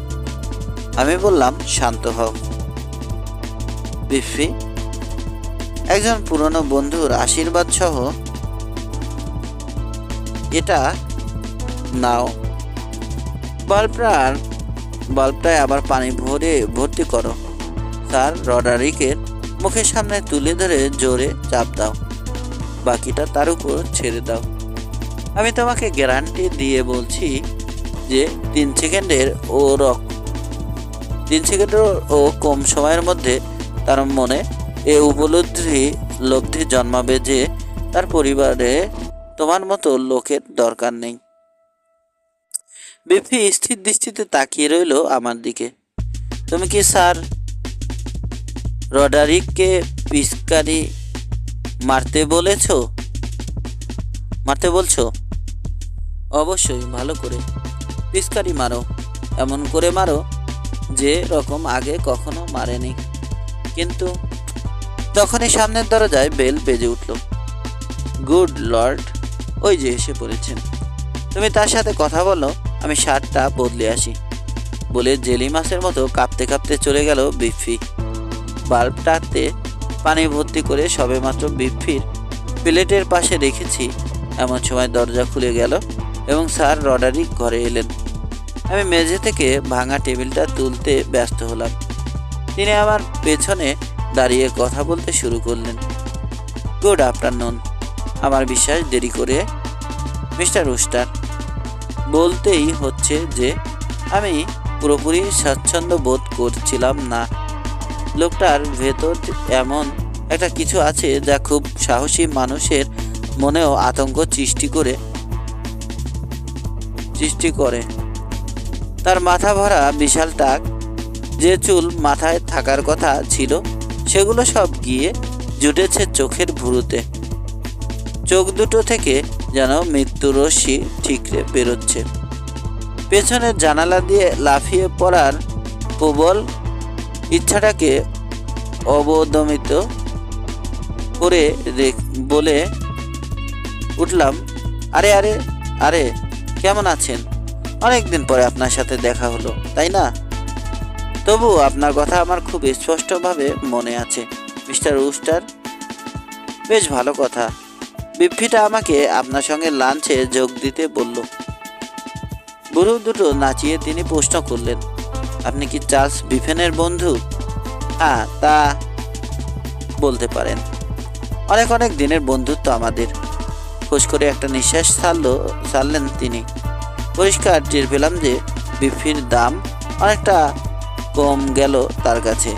আমি বললাম, শান্ত হও বিফি, একজন পুরনো বন্ধুর আশীর্বাদ সহ এটা নাও। বাল্বটায় আবার পানি ভর্তি করো। স্যার রডারিকের মুখের সামনে তুলে ধরে জোরে চাপ দাও, বাকিটা তার উপর ছেড়ে দাও। আমি তোমাকে গ্যারান্টি দিয়ে বলছি যে 3 সেকেন্ডেরও কম সময়ের মধ্যে তার মনে এ উপলব্ধি জন্মাবে যে তার পরিবারে তোমার মতো লোকের দরকার নেই। বিফি স্থির দৃষ্টিতে তাকিয়ে রইল আমার দিকে। তুমি কি স্যার রডারিককে পিচকারি মারতে বলছো? অবশ্যই, ভালো করে পিচকারি মারো, এমন করে মারো যে রকম আগে কখনো মারেনি। কিন্তু তখনই সামনের দরজায় বেল বেজে উঠল। গুড লর্ড, ওই যে এসে পড়েছেন। তুমি তার সাথে কথা বলো, আমি শার্টটা বদলে আসি বলে জেলি মাছের মতো কাঁপতে কাঁপতে চলে গেল বিফি। বাল্বটাতে পানি ভর্তি করে সবেমাত্র বিফির প্লেটের পাশে রেখেছি, এমন সময় দরজা খুলে গেল এবং স্যার রডারিক ঘরে এলেন। আমি মেঝে থেকে ভাঙা টেবিলটা তুলতে ব্যস্ত হলাম। তিনি আমার পেছনে দাঁড়িয়ে কথা বলতে শুরু করলেন। Good afternoon. আমার বিশ্বাস দেরি করে মিস্টার উস্টার। বলতেই হচ্ছে যে আমি পুরোপুরি স্বাচ্ছন্দ্য বোধ করছিলাম না। লোকটার ভেতর এমন একটা কিছু আছে যা খুব সাহসী মানুষের মনেও আতঙ্ক সৃষ্টি করে। তার মাথা ভরা বিশাল টাক, যে চুল মাথায় থাকার কথা ছিল সেগুলো সব গিয়ে জুটেছে চোখের ভুরুতে। চোখ দুটো থেকে যেন মৃত্যুর রশ্মি ঠিকরে বেরোচ্ছে। পেছনের জানালা দিয়ে লাফিয়ে পড়ার প্রবল ইচ্ছাটাকে অবদমিত করে বলে উঠলাম, আরে আরে আরে কেমন আছেন? অনেকদিন পরে আপনার সাথে দেখা হলো, তাই না? তবু আপনার কথা আমার খুব স্পষ্টভাবে মনে আছে, মিস্টার উস্টার। বেশ ভালো কথা। বিফিটা আমাকে আপনার সঙ্গে লাঞ্চে যোগ দিতে বলল। বুড়ো দুটো নাচিয়ে তিনি প্রশ্ন করলেন, আপনি কি চার্লস বিফেনের বন্ধু? হ্যাঁ, তা বলতে পারেন। অনেক অনেক দিনের বন্ধুত্ব আমাদের। খোঁজ করে একটা নিঃশ্বাস ছাড়লেন তিনি। পরিষ্কার টের পেলাম যে বিফির দাম অনেকটা কম গেল তার কাছে।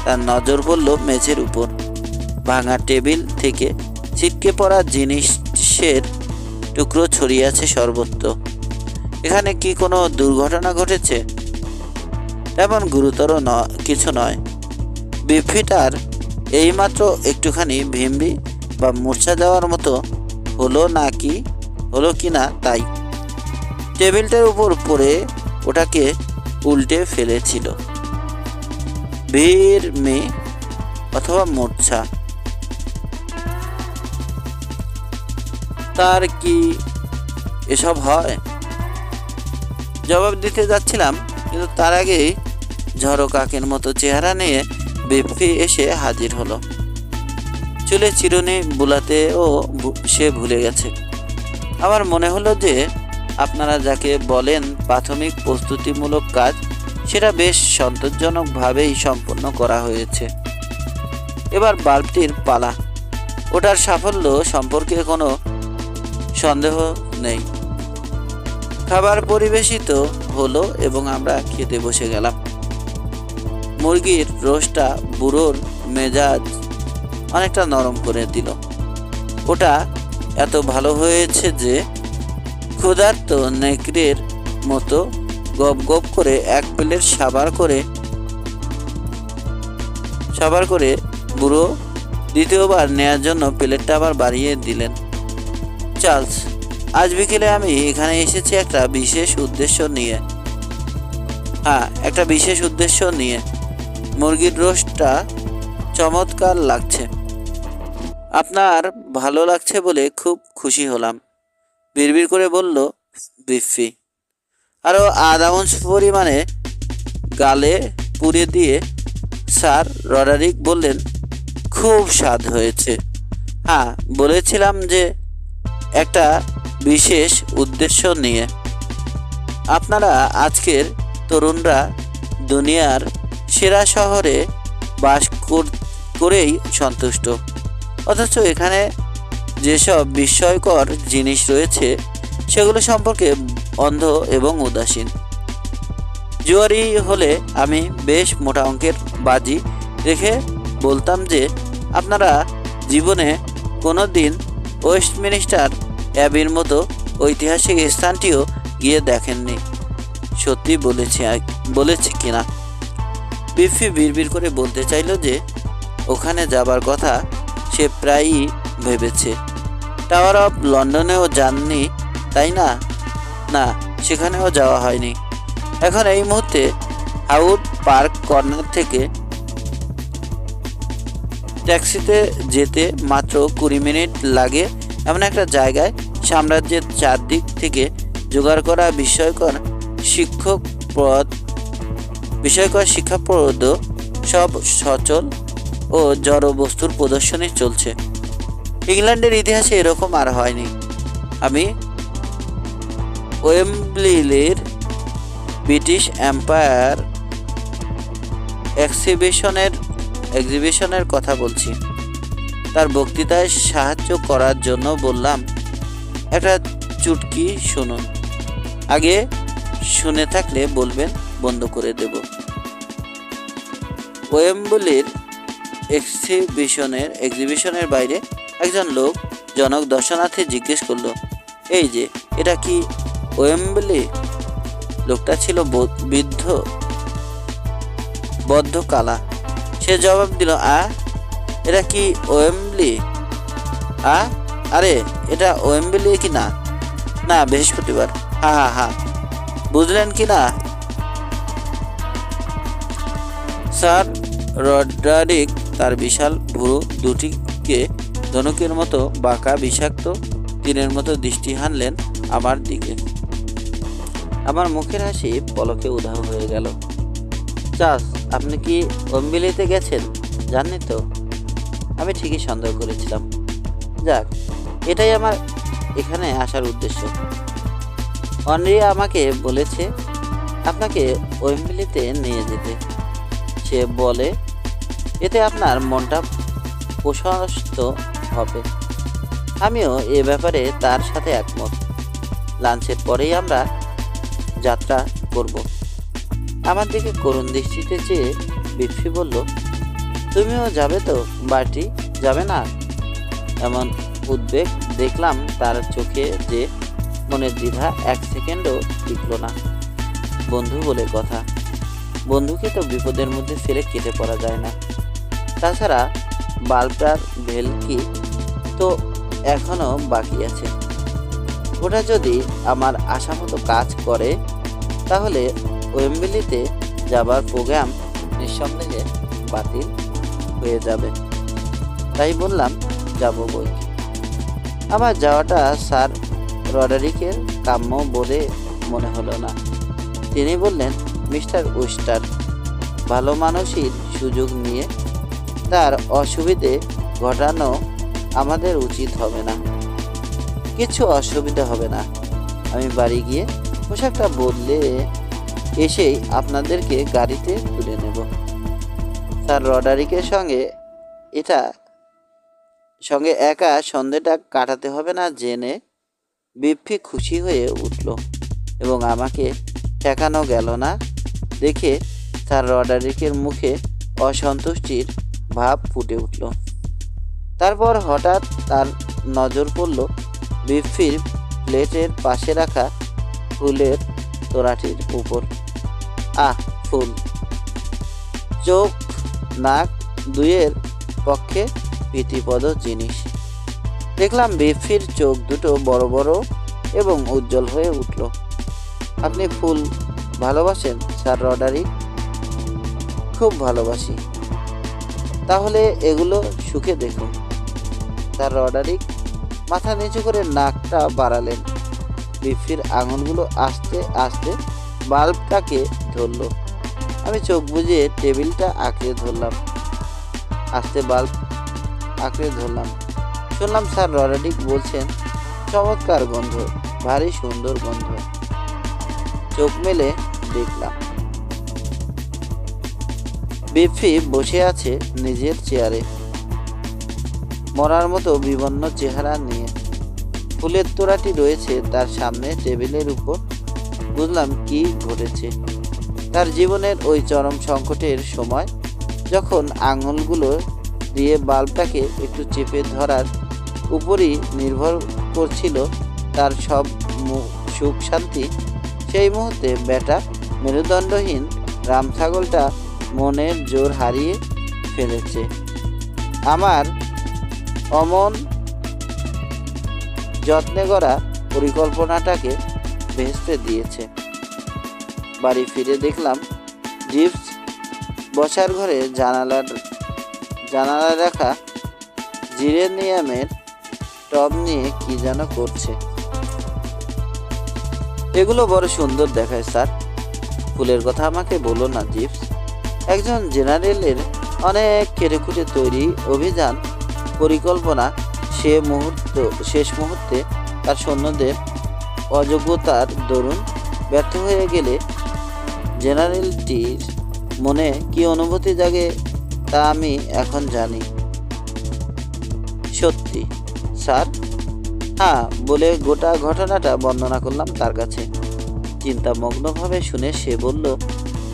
তার নজর পড়ল মেঝের উপর। ভাঙা টেবিল থেকে ছিটকে পড়া জিনিসের টুকরো ছড়িয়ে আছে সর্বত্র। এখানে কি কোনো দুর্ঘটনা ঘটেছে? তেমন গুরুতর কিছু নয়। বিফিটার এইমাত্র একটুখানি ভিমরি বা মূর্ছা যাওয়ার মতো হলো কি না তাই। টেবিলটার উপর পড়ে ওটাকে উল্টে ফেলেছিল। ভিড়মি অথবা মূর্ছা। তার কি এসব হয়? জবাব দিতে যাচ্ছিলাম, কিন্তু তার আগেই ঝড়ো কাকের মতো চেহারা নিয়ে বিফি এসে হাজির হলো। চুলে চিরুনি বুলাতেও সে ভুলে গেছে। আমার মনে হলো যে আপনারা যাকে বলেন প্রাথমিক প্রস্তুতিমূলক কাজ, সেটা বেশ সন্তোষজনকভাবেই সম্পন্ন করা হয়েছে। এবার বাল্বটির পালা। ওটার সাফল্য সম্পর্কে কোনো সন্দেহ নেই। খাবার পরিবেশিত হলো এবং আমরা খেতে বসে গেলাম। মুরগির রোস্টটা বুড়োর মেজাজ অনেকটা নরম করে দিল। ওটা এত ভালো হয়েছে যে ক্ষুধার্ত নেকড়ের মতো গপ গপ করে এক প্লেট সাবার করে বুড়ো দ্বিতীয়বার নেয়ার জন্য প্লেটটা আবার বাড়িয়ে দিলেন। চার্লস, আজ বিকেলে আমি এখানে এসেছি একটা বিশেষ উদ্দেশ্য নিয়ে। হ্যাঁ, একটা বিশেষ উদ্দেশ্য নিয়ে। মুরগির রোস্টটা চমৎকার লাগছে। আপনার ভালো লাগছে বলে খুব খুশি হলাম, বিড়বিড় করে বলল বিফি। আরও আধা আউন্স পরিমাণে গালে পুড়ে দিয়ে স্যার রডারিক বললেন, খুব স্বাদ হয়েছে। হ্যাঁ, বলেছিলাম যে একটা বিশেষ উদ্দেশ্য নিয়ে। আপনারা আজকের তরুণরা দুনিয়ার সেরা শহরে বাস করেই সন্তুষ্ট, অথচ এখানে যেসব বিস্ময়কর জিনিস রয়েছে সেগুলো সম্পর্কে অন্ধ এবং উদাসীন। জুয়ারি হলে আমি বেশ মোটা অঙ্কের বাজি রেখে বলতাম যে আপনারা জীবনে কোনো দিন ওয়েস্টমিনিস্টার অ্যাবির মতো ঐতিহাসিক স্থানটিও গিয়ে দেখেননি। সত্যি বলেছি কিনা? বিফি বিড়বিড় করে বলতে চাইল যে ওখানে যাবার কথা সে প্রায়ই ভেবেছে। টাওয়ার অফ লন্ডনেও যাননি, তাই না? না, সেখানেও যাওয়া হয়নি। এখন এই মুহূর্তে হাউড পার্ক কর্নার থেকে ট্যাক্সিতে যেতে মাত্র 20 মিনিট লাগে এমন একটা জায়গায় সাম্রাজ্যের চারদিক থেকে জোগাড় করা বিস্ময়কর শিক্ষাপ্রদ সব সচল ও জড় বস্তুর প্রদর্শনী চলছে। ইংল্যান্ডের ইতিহাসে এরকম আর হয়নি। আমি ওয়েম্বলির ব্রিটিশ এম্পায়ার এক্সিবিশনের কথা বলছি। তার বক্তৃতায় সাহায্য করার জন্য বললাম, একটা চুটকি শুনুন। আগে শুনে থাকলে বলবেন, বন্ধ করে দেব। ওয়েম্বলির এক্সিবিশনের বাইরে একজন লোক জনক দর্শনার্থী জিজ্ঞেস করলো, এই যে এটা কি ওয়েম্বলি? লোকটা ছিল বদ্ধ কালা। সে জবাব দিল, এটা কি ওয়েম্বলি? আরে এটা ওয়েম্বলি কি না? না, বৃহস্পতিবার। হ্যাঁ হ্যাঁ হ্যাঁ, বুঝলেন কি না স্যার? রডারিক তার বিশাল ভুরু দুটিকে ধনুকের মতো বাঁকা বিষাক্ত তীরের মতো দৃষ্টি হানলেন আমার দিকে। আমার মুখের হাসি পলকে উধাও হয়ে গেল। চাস, আপনি কি ওয়েম্বলিতে গেছেন? জাননি তো। আমি ঠিকই সন্দেহ করেছিলাম। যাক, এটাই আমার এখানে আসার উদ্দেশ্য। অনরিয়া আমাকে বলেছে আপনাকে ওয়েম্বলিতে নিয়ে যেতে। সে বলে এতে আপনার মনটা প্রশস্ত হবে। আমিও এ ব্যাপারে তার সাথে একমত। লাঞ্চের পরেই আমরা যাত্রা করব। আমার দিকে করুণ দৃষ্টিতে চেয়ে বিফি বলল, তুমিও যাবে তো? বাড়ি যাবে না? এমন উদ্বেগ দেখলাম তার চোখে যে মনের দ্বিধা এক সেকেন্ডও টিকল না। বন্ধু বলে কথা, বন্ধুকে তো বিপদের মধ্যে ফেলে কেটে পড়া যায় না। তাছাড়া বাল্বটার ভেলকি তো এখনো বাকি আছে। ওটা যদি আমার আশা মতো কাজ করে তাহলে ওয়েম্বলিতে যাবার প্রোগ্রাম নিঃসন্দেহে বাতিল হয়ে যাবে। তাই বললাম যাব বই। আমার যাওয়াটা স্যার রডারিকের কাম্য বলে মনে হলো না। তিনি বললেন, মিস্টার ওয়েস্টার, ভালো মানুষের সুযোগ নিয়ে তার অসুবিধে ঘটানো আমাদের উচিত হবে না। কিছু অসুবিধা হবে না। আমি বাড়ি গিয়ে পোশাকটা বদলে এসেই আপনাদেরকে গাড়িতে তুলে নেব। স্যার রডারিকের সঙ্গে একা সন্ধেটা কাটাতে হবে না জেনে বিফি খুশি হয়ে উঠল এবং আমাকে ঠেকানো গেল না দেখে স্যার রডারিকের মুখে অসন্তুষ্টির ভাব ফুটে উঠল। তারপর হঠাৎ তার নজর পড়ল বিফির প্লেটের পাশে রাখা ফুলের তোড়াটির উপর। ফুল! চোখ নাক দুইয়ের পক্ষে প্রীতিপদ জিনিস। দেখলাম বিফির চোখ দুটো বড় বড় এবং উজ্জ্বল হয়ে উঠল। আপনি ফুল ভালোবাসেন স্যার রডারিক? খুব ভালোবাসি। তাহলে এগুলো শুকে দেখুন। স্যার রডারিক মাথা নিচু করে নাকটা বাড়ালেন। বিফির আঙুলগুলো আস্তে আস্তে বাল্বটাকে ধরল। আমি চোখ বুজিয়ে টেবিলটা আঁকড়ে ধরলাম। শুনলাম স্যার রডারিক বলছেন, চমৎকার গন্ধ, ভারী সুন্দর গন্ধ। চোখ মেলে দেখলাম বিফি বসে আছে নিজের চেয়ারে, মরার মতো বিবর্ণ চেহারা নিয়ে। ফুলের তোড়াটি রয়েছে তার সামনে টেবিলের উপর। বুঝলাম কি ঘটেছে। তার জীবনের ওই চরম সংকটের সময় যখন আঙুলগুলো দিয়ে বাল্বটাকে একটু চেপে ধরার উপরই নির্ভর করছিল তার সব সুখ শান্তি, সেই মুহূর্তে বেটা মেরুদণ্ডহীন রামছাগলটা মনের জোর হারিয়ে ফেলেছে। আমার অমন যত্নে গড়া পরিকল্পনাটাকে ভেস্তে দিয়েছে। বাড়ি ফিরে দেখলাম জিভস বসার ঘরে জানালায় রাখা জিরেনিয়ামের টব নিয়ে কি যেন করছে। এগুলো বড় সুন্দর দেখায় স্যার। ফুলের কথা আমাকে বলো না জিভস। একজন জেনারেলের অনেক কেটেকুটে তৈরি অভিযান পরিকল্পনা শেষ মুহূর্তে তার সৈন্যদের অযোগ্যতার দরুন ব্যর্থ হয়ে গেলে জেনারেলটির মনে কি অনুভূতি জাগে তা আমি এখন জানি। সত্যি স্যার? হ্যাঁ, বলে গোটা ঘটনাটা বর্ণনা করলাম তার কাছে। চিন্তামগ্নভাবে শুনে সে বলল,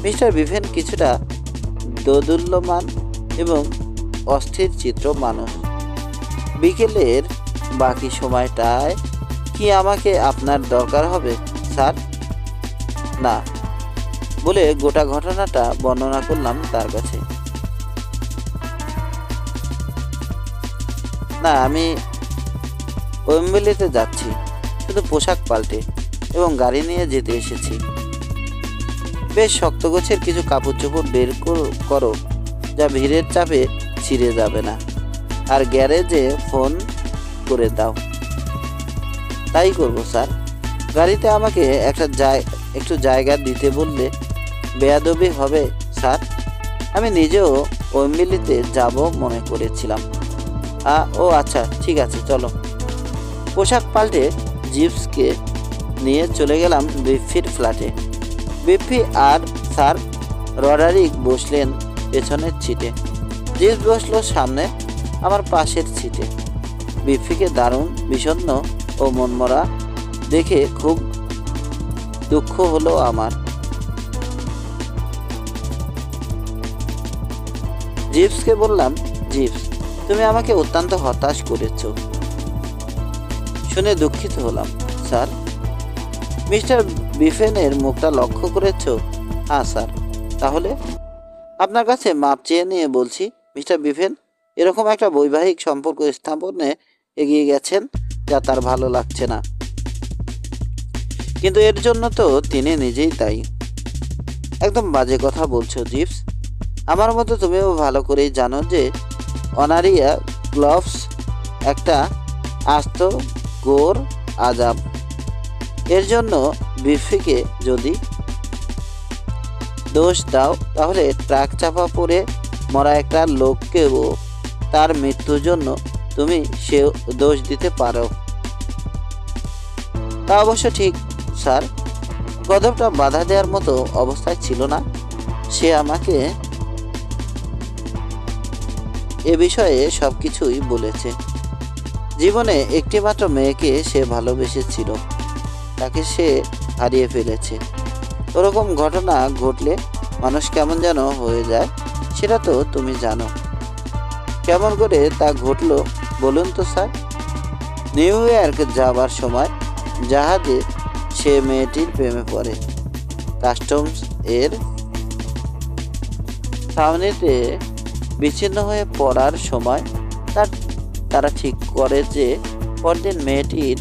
মিস্টার বিভেন কিছুটা দোদুল্যমান এবং অস্থির চিত্র মানুষ। বিকেলের বাকি সময়টায় কি আমাকে আপনার দরকার হবে স্যার? না, বলে গোটা ঘটনাটা বর্ণনা করলাম তার কাছে। না, ওয়েম্বলিতে যাচ্ছি, শুধু পোশাক পাল্টে এবং গাড়ি নিয়ে যেতে এসেছি। বেশ শক্ত গোছের কিছু কাপড় চোপড় বের করো, যা ভিড়ের চাপে ছিঁড়ে যাবে না। আর গ্যারেজে ফোন করে দাও। তাই করবো স্যার। গাড়িতে আমাকে একটু জায়গা দিতে বললে বেয়াদবি হবে স্যার? আমি নিজেও ওয়েম্বলিতে যাব মনে করেছিলাম। ও আচ্ছা, ঠিক আছে, চলো। পোশাক পাল্টে জিপসকে নিয়ে চলে গেলাম বিফির ফ্ল্যাটে। বিফি আর স্যার রডারিক বসলেন পেছনের সিটে। জিপস বসলো সামনে আমার পাশের সিটে। বিফিকে দারুণ বিষণ্ণ ও মনমরা দেখে খুব দুঃখ হলো আমার। জিপসকে বললাম, জিপস, তুমি আমাকে অত্যন্ত হতাশ করেছ। শুনে দুঃখিত হলাম স্যার। মিস্টার বিফেনের মুখটা লক্ষ্য করেছ? হ্যাঁ স্যার। তাহলে আপনার কাছে মাপ চেয়ে নিয়ে বলছি, মিস্টার বিফেন এরকম একটা বৈবাহিক সম্পর্ক স্থাপনে এগিয়ে গেছেন যা তার ভালো লাগছে না। কিন্তু এর জন্য তো তিনি নিজেই দায়ী। একদম বাজে কথা বলছো জিপস। আমার মতো তুমিও ভালো করেই জানো যে অনারিয়া গ্লোভস একটা আস্ত গোর আজাব। এর জন্য বিফিকে যদি দোষ দাও তাহলে ট্রাক চাপা পড়ে মরা একটা লোককেও তার মৃত্যুর জন্য তুমি সে দোষ দিতে পারো। তা অবশ্য ঠিক স্যার। গদবটা বাধা দেওয়ার মতো অবস্থায় ছিল না। সে আমাকে এ বিষয়ে সব কিছুই বলেছে। জীবনে একটিমাত্র মেয়েকে সে ভালোবেসেছিল, তাকে সে হারিয়ে ফেলেছে। ওরকম ঘটনা ঘটলে মানুষ কেমন যেন হয়ে যায়, সেটা তো তুমি জানো। কেমন করে তা ঘটলো বলুন তো স্যার? নিউ ইয়র্ক যাবার সময় জাহাজে সে মেয়েটির প্রেমে পড়ে। কাস্টমস এর সামনেতে বিচ্ছিন্ন হয়ে পড়ার সময় তারা ঠিক করে যে পরদিন মেয়েটির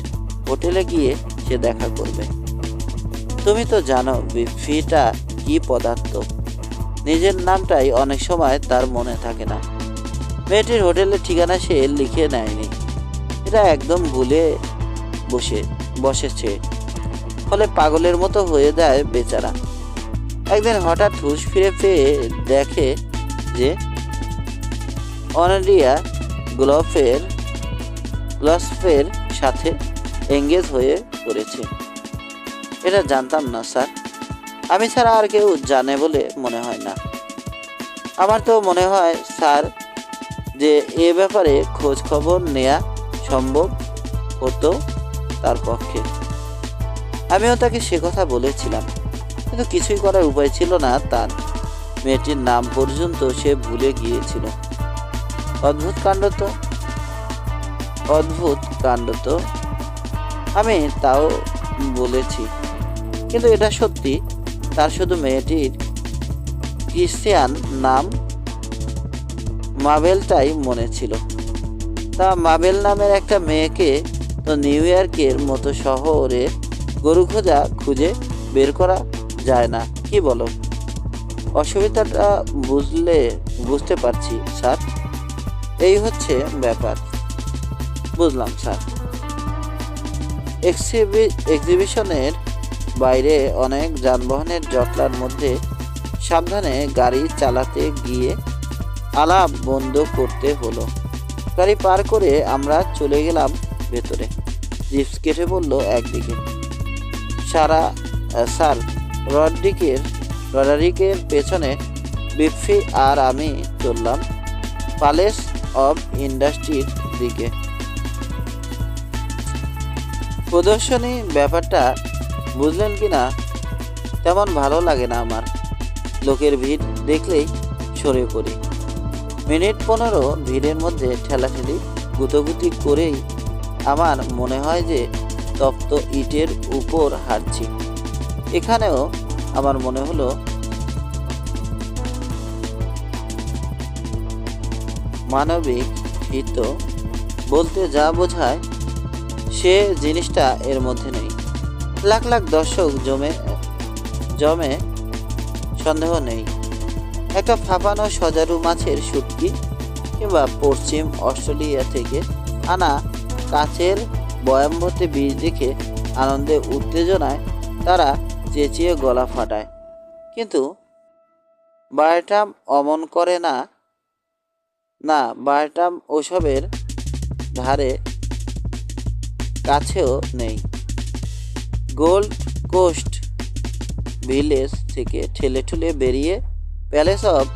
হোটেলে গিয়ে সে দেখা করবে। তুমি তো জানো বিফিটা কি পদার্থ। নিজের নামটাই অনেক সময় তার মনে থাকে না। মেয়েটির হোটেলের ঠিকানা সে লিখে নেয়নি, এটা একদম ভুলে বসেছে। ফলে পাগলের মতো হয়ে যায় বেচারা। একদিন হঠাৎ হুঁশ ফিরে পেয়ে দেখে যে অনারিয়া গ্লোভসের সাথে এঙ্গেজ হয়ে পড়েছে। এটা জানতাম না স্যার। আমি ছাড়া আর কেউ জানে বলে মনে হয় না। আমার তো মনে হয় স্যার যে এ ব্যাপারে খোঁজ খবর নেওয়া সম্ভব হতো তার পক্ষে। আমিও তাকে সে কথা বলেছিলাম, কিন্তু কিছুই করার উপায় ছিল না তার। মেয়েটির নাম পর্যন্ত সে ভুলে গিয়েছিল। অদ্ভুত কাণ্ড তো। আমি তাও বলেছি, কিন্তু এটা সত্যি। তার শুধু মেয়েটির ক্রিশ্চিয়ান নাম মাবেলটাই মনে ছিল। তা মাবেল নামের একটা মেয়েকে তো নিউ ইয়র্কের মতো শহরে গরু খুঁজে বের করা যায় না, কি বলো? অসুবিধাটা বুঝতে পারছি স্যার। এই হচ্ছে ব্যাপার। বুঝলাম স্যার। এক্সিবিশনের বাইরে অনেক যানবাহনের জটলার মধ্যে সাবধানে গাড়ি চালাতে গিয়ে আলাপ বন্ধ করতে হলো। গাড়ি পার করে আমরা চলে গেলাম ভেতরে। জিপস কেটে বলল একদিকে। স্যার রডারিকের পেছনে বিফি আর আমি চললাম প্যালেস অব ইন্ডাস্ট্রির দিকে। প্রদর্শনী ব্যাপারটা বুঝলেন কি না তেমন ভালো লাগে না আমার। লোকের ভিড় দেখলেই সরে পড়ি। মিনিট 15 ভিড়ের মধ্যে ঠেলাঠেলি গুতোগুতি করেই আমার মনে হয় যে তপ্ত ইটের উপর হাঁটছি। এখানেও আমার মনে হলো মানবিক হিত বলতে যা বোঝায় সে জিনিসটা এর মধ্যে নেই। লাখ লাখ দর্শক জমে সন্দেহ নেই। একটা ফাঁপানো সজারু মাছের শুটকি কিংবা পশ্চিম অস্ট্রেলিয়া থেকে আনা কাচের বয়াম ভর্তি বীজ দেখে আনন্দে উত্তেজনায় তারা চেঁচিয়ে গলা ফাটায়। কিন্তু বায়োটাম অমন করে না। বায়োটাম ওসবের ধারে কাছেও নেই। গোল্ড কোস্ট ভিলেজ থেকে ঠেলে ঠুলে বেরিয়ে প্যালেস অফ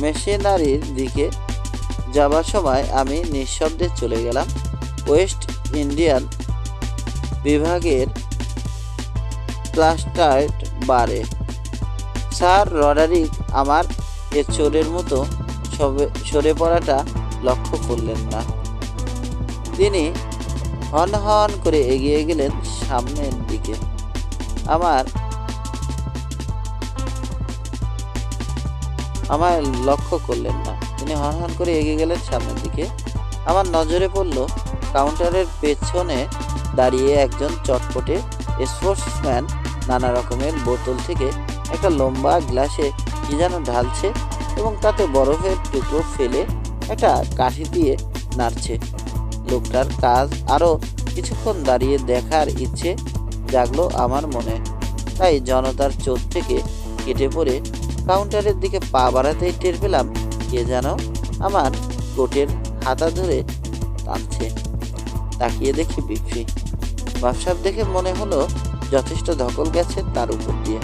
মেশিনারির দিকে যাবার সময় আমি নিঃশব্দে চলে গেলাম ওয়েস্ট ইন্ডিয়ান বিভাগের প্লাস্টার্ড বারে। স্যার রডারিক আমার এ চোরের মতো সরে পড়াটা লক্ষ্য করলেন না। তিনি হন হন করে এগিয়ে গেলেন সামনের দিকে। আমার লক্ষ্য করলেন না। তিনি হন হন করে এগিয়ে গেলেন সামনের দিকে। আমার নজরে পড়ল কাউন্টারের পেছনে দাঁড়িয়ে একজন চটপটে স্পোর্টসম্যান নানা রকমের বোতল থেকে একটা লম্বা গ্লাসে কি যেন ঢালছে এবং তাতে বরফের টুকরো ফেলে একটা কাঠি দিয়ে নাড়ছে। লোকটার কাজ আরও কিছুক্ষণ দাঁড়িয়ে দেখার ইচ্ছে জাগলো আমার মনে। তাই জনতার চোখ থেকে কেটে পড়ে কাউন্টারের দিকে পা বাড়াতেই টের পেলাম কে যেন আমার কোটের হাতা ধরে টানছে। তাকিয়ে দেখি বিফি। ব্যবসার দেখে মনে হলো যথেষ্ট ধকল গেছে তার উপর দিয়ে।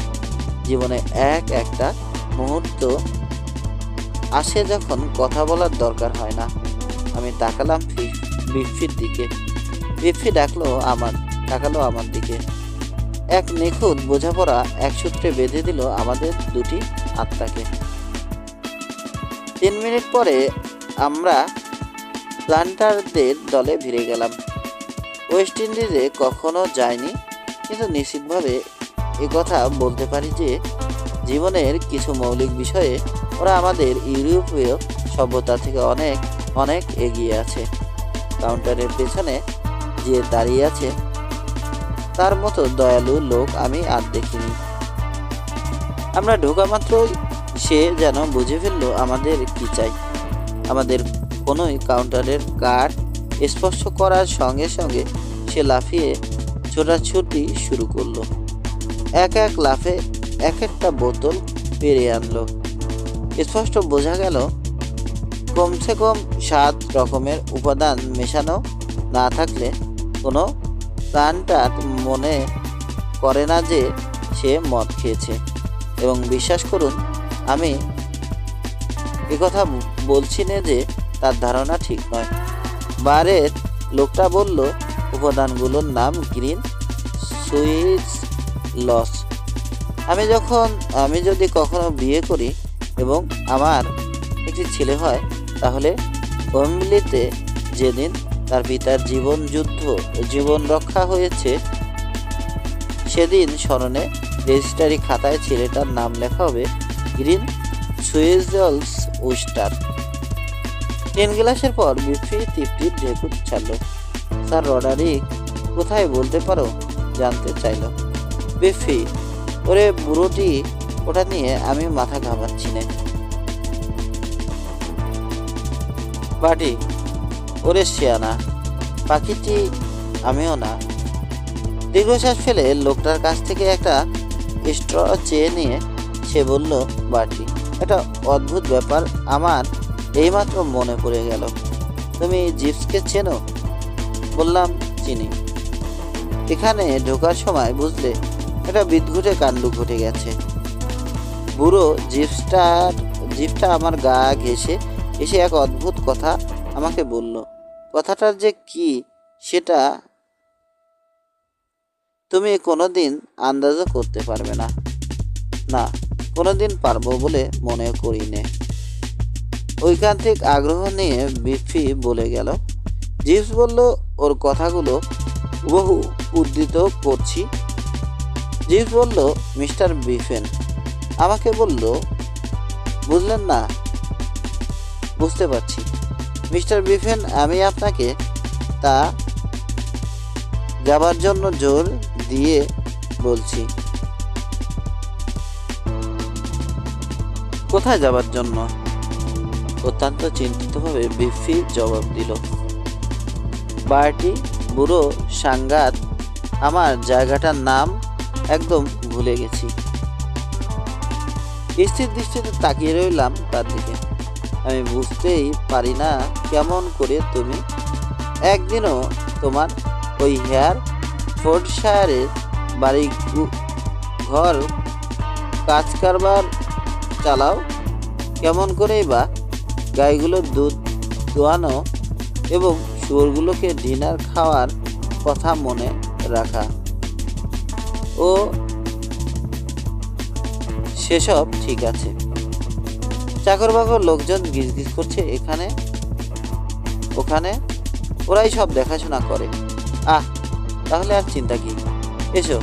জীবনে একটা মুহূর্ত আসে যখন কথা বলার দরকার হয় না। আমি তাকালাম বিফির দিকে। বিফি তাকালো আমার দিকে। এক নিখুঁত বোঝাপড়া এক সূত্রে বেঁধে দিল আমাদের দুটি আত্মাকে। 3 মিনিট পরে আমরা প্লান্টারদের দলে ভিড়ে গেলাম। ওয়েস্ট ইন্ডিজে কখনো যায়নি, কিন্তু নিশ্চিতভাবে কথা বলতে পারি যে জীবনের কিছু মৌলিক বিষয়ে ওরা আমাদের ইউরোপীয় সভ্যতা থেকে অনেক অনেক এগিয়ে আছে। কাউন্টারের পেছনে যে দাঁড়িয়ে আছে তার মতো দয়ালু লোক আমি আর দেখিনি। আমরা ঢোকা মাত্রই সে যেন বুঝে ফেললো আমাদের কি চাই। আমাদের কোনোই কাউন্টারের কার্ড স্পর্শ করার সঙ্গে সঙ্গে সে লাফিয়ে ছোটাছুটি শুরু করলো। এক লাফে একটা বোতল পেরিয়ে আনলো। স্পষ্ট বোঝা গেল কমসে কম 7 রকমের উপাদান মেশানো না থাকলে কোনো প্লান্টার মনে করে না যে সে মদ খেয়েছে। এবং বিশ্বাস করুন, আমি কথা বলছি না যে তার ধারণা ঠিক নয়। বারের লোকটা বলল উপাদানগুলোর নাম গ্রিন সুইস লস। আমি যদি কখনো বিয়ে করি এবং আমার একটি ছেলে হয়, তাহলে ওয়েম্বলিতে যেদিন তার পিতার জীবন রক্ষা হয়েছে সেদিন স্মরণে রেজিস্ট্রারি খাতায় ছেলেটার নাম লেখা হবে গ্রিন সুইজলস উস্টার। 3 গ্লাসের পর বিফি তৃপ্তির ঢেকুর ছাড়ল। স্যার রডারিক কোথায় বলতে পারো? জানতে চাইল বিফি। ওরে বুড়োটি, ওটা নিয়ে আমি মাথা ঘামাচ্ছি না। বাটি, ওরে শিয়ানা পাখিটি আমিও না। দীর্ঘশ্বাস ফেলে লোকটার কাছ থেকে একটা স্ট্র চেয়ে নিয়ে সে বলল, বাটি, একটা অদ্ভুত ব্যাপার আমার এইমাত্র মনে পড়ে গেল। তুমি জিপসকে চেনো? বললাম, চিনি। এখানে ঢোকার সময় বুঝলে একটা বিদঘুটে কাণ্ড ঘটে গেছে। বুড়ো জিপটা আমার গা ঘেঁষে এসে এক অদ্ভুত কথা আমাকে বলল। কথাটার যে কি সেটা তুমি কোনোদিন আন্দাজও করতে পারবে না। না, কোনোদিন পারবো বলে মনে করি নে। ঐকান্তিক আগ্রহ নিয়ে বিফি বলে গেল। জিপস বলল, ওর কথাগুলো বহু উদ্ধৃত করছি। জিপস বলল, মিস্টার বিফেন আমাকে বলল, বুঝলেন না, বুঝতে পারছি মিস্টার বিফেন, আমি আপনাকে তা যাবার জন্য জোর দিয়ে বলছি। কোথায় যাবার জন্য? অত্যন্ত চিন্তিতভাবে বিফি জবাব দিল। বার্টি বুড়ো সাঙ্গাত, আমার জায়গাটার নাম একদম ভুলে গেছি। স্থির দৃষ্টিতে তাকিয়ে রইলাম তার দিকে। আমি বুঝতেই পারি না কেমন করে তুমি একদিনও তোমার ওই হেয়ার ফোর্ডশায়ারের বাড়ি ঘর কাজ কারবার চালাও, কেমন করেই বা গাইগুলোর দুধ দোয়ানো এবং শুয়োরগুলোকে ডিনার খাওয়ার কথা মনে রাখা, ও সেসব ঠিক আছে। চাকর বাকর লোকজন গিজগিজ করছে এখানে ওখানে, ওরাই সব দেখাশোনা করে। তাহলে আর চিন্তা কি? এসো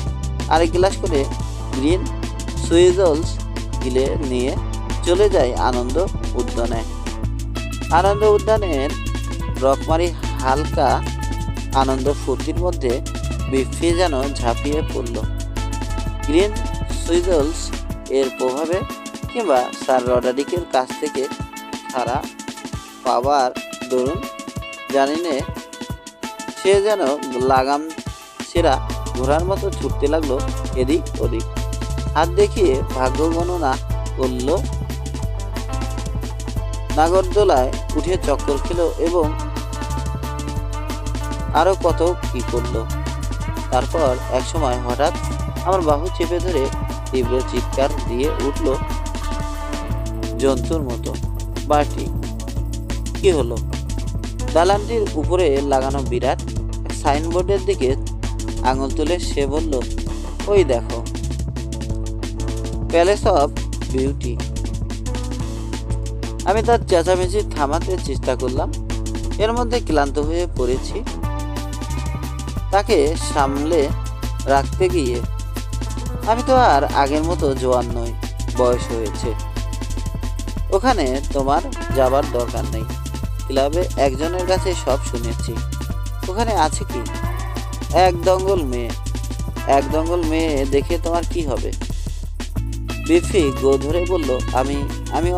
আরেক গ্লাস করে গ্রিন সুইজলস গিলে নিয়ে চলে যাই আনন্দ উদ্যানে। আনন্দ উদ্যানের রকমারি হালকা আনন্দ ফুর্তির মধ্যে বিফি যেন ঝাঁপিয়ে পড়ল। গ্রিন সুইজলস এর প্রভাবে কিংবা স্যার রডারিকের কাছ থেকে ছাড়া পাবার দরুন জানি নে, সে যেন লাগাম ছেঁড়া ঘোড়ার মতো ছুটতে লাগলো এদিক ওদিক। হাত দেখিয়ে ভাগ্য গণনা করল, নাগরদোলায় উঠে চক্কর খেলো এবং আরো কত কি করলো। তারপর একসময় হঠাৎ আমার বাহু চেপে ধরে তীব্র চিৎকার দিয়ে উঠল জন্তুর মতো। বার্টি, কি হলো? দালানটির উপরে লাগানো বিরাট এক সাইনবোর্ডের দিকে আঙুল তুলে সে বলল, ওই দেখো, প্যালেস অফ বিউটি। আমি তার চেঁচামেচি থামাতে চেষ্টা করলাম, এর মধ্যে ক্লান্ত হয়ে পড়েছি। তাকে সামলে রাখতে গিয়ে আমি তো আর আগের মতো জোয়ান নই, বয়স হয়েছে। ওখানে তোমার যাবার দরকার নেই। ক্লাবে একজনের কাছে সব শুনেছি। ওখানে আছে কি? এক দঙ্গল মেয়ে দেখে তোমার কি হবে? বিফি গো ধরে বলল, আমি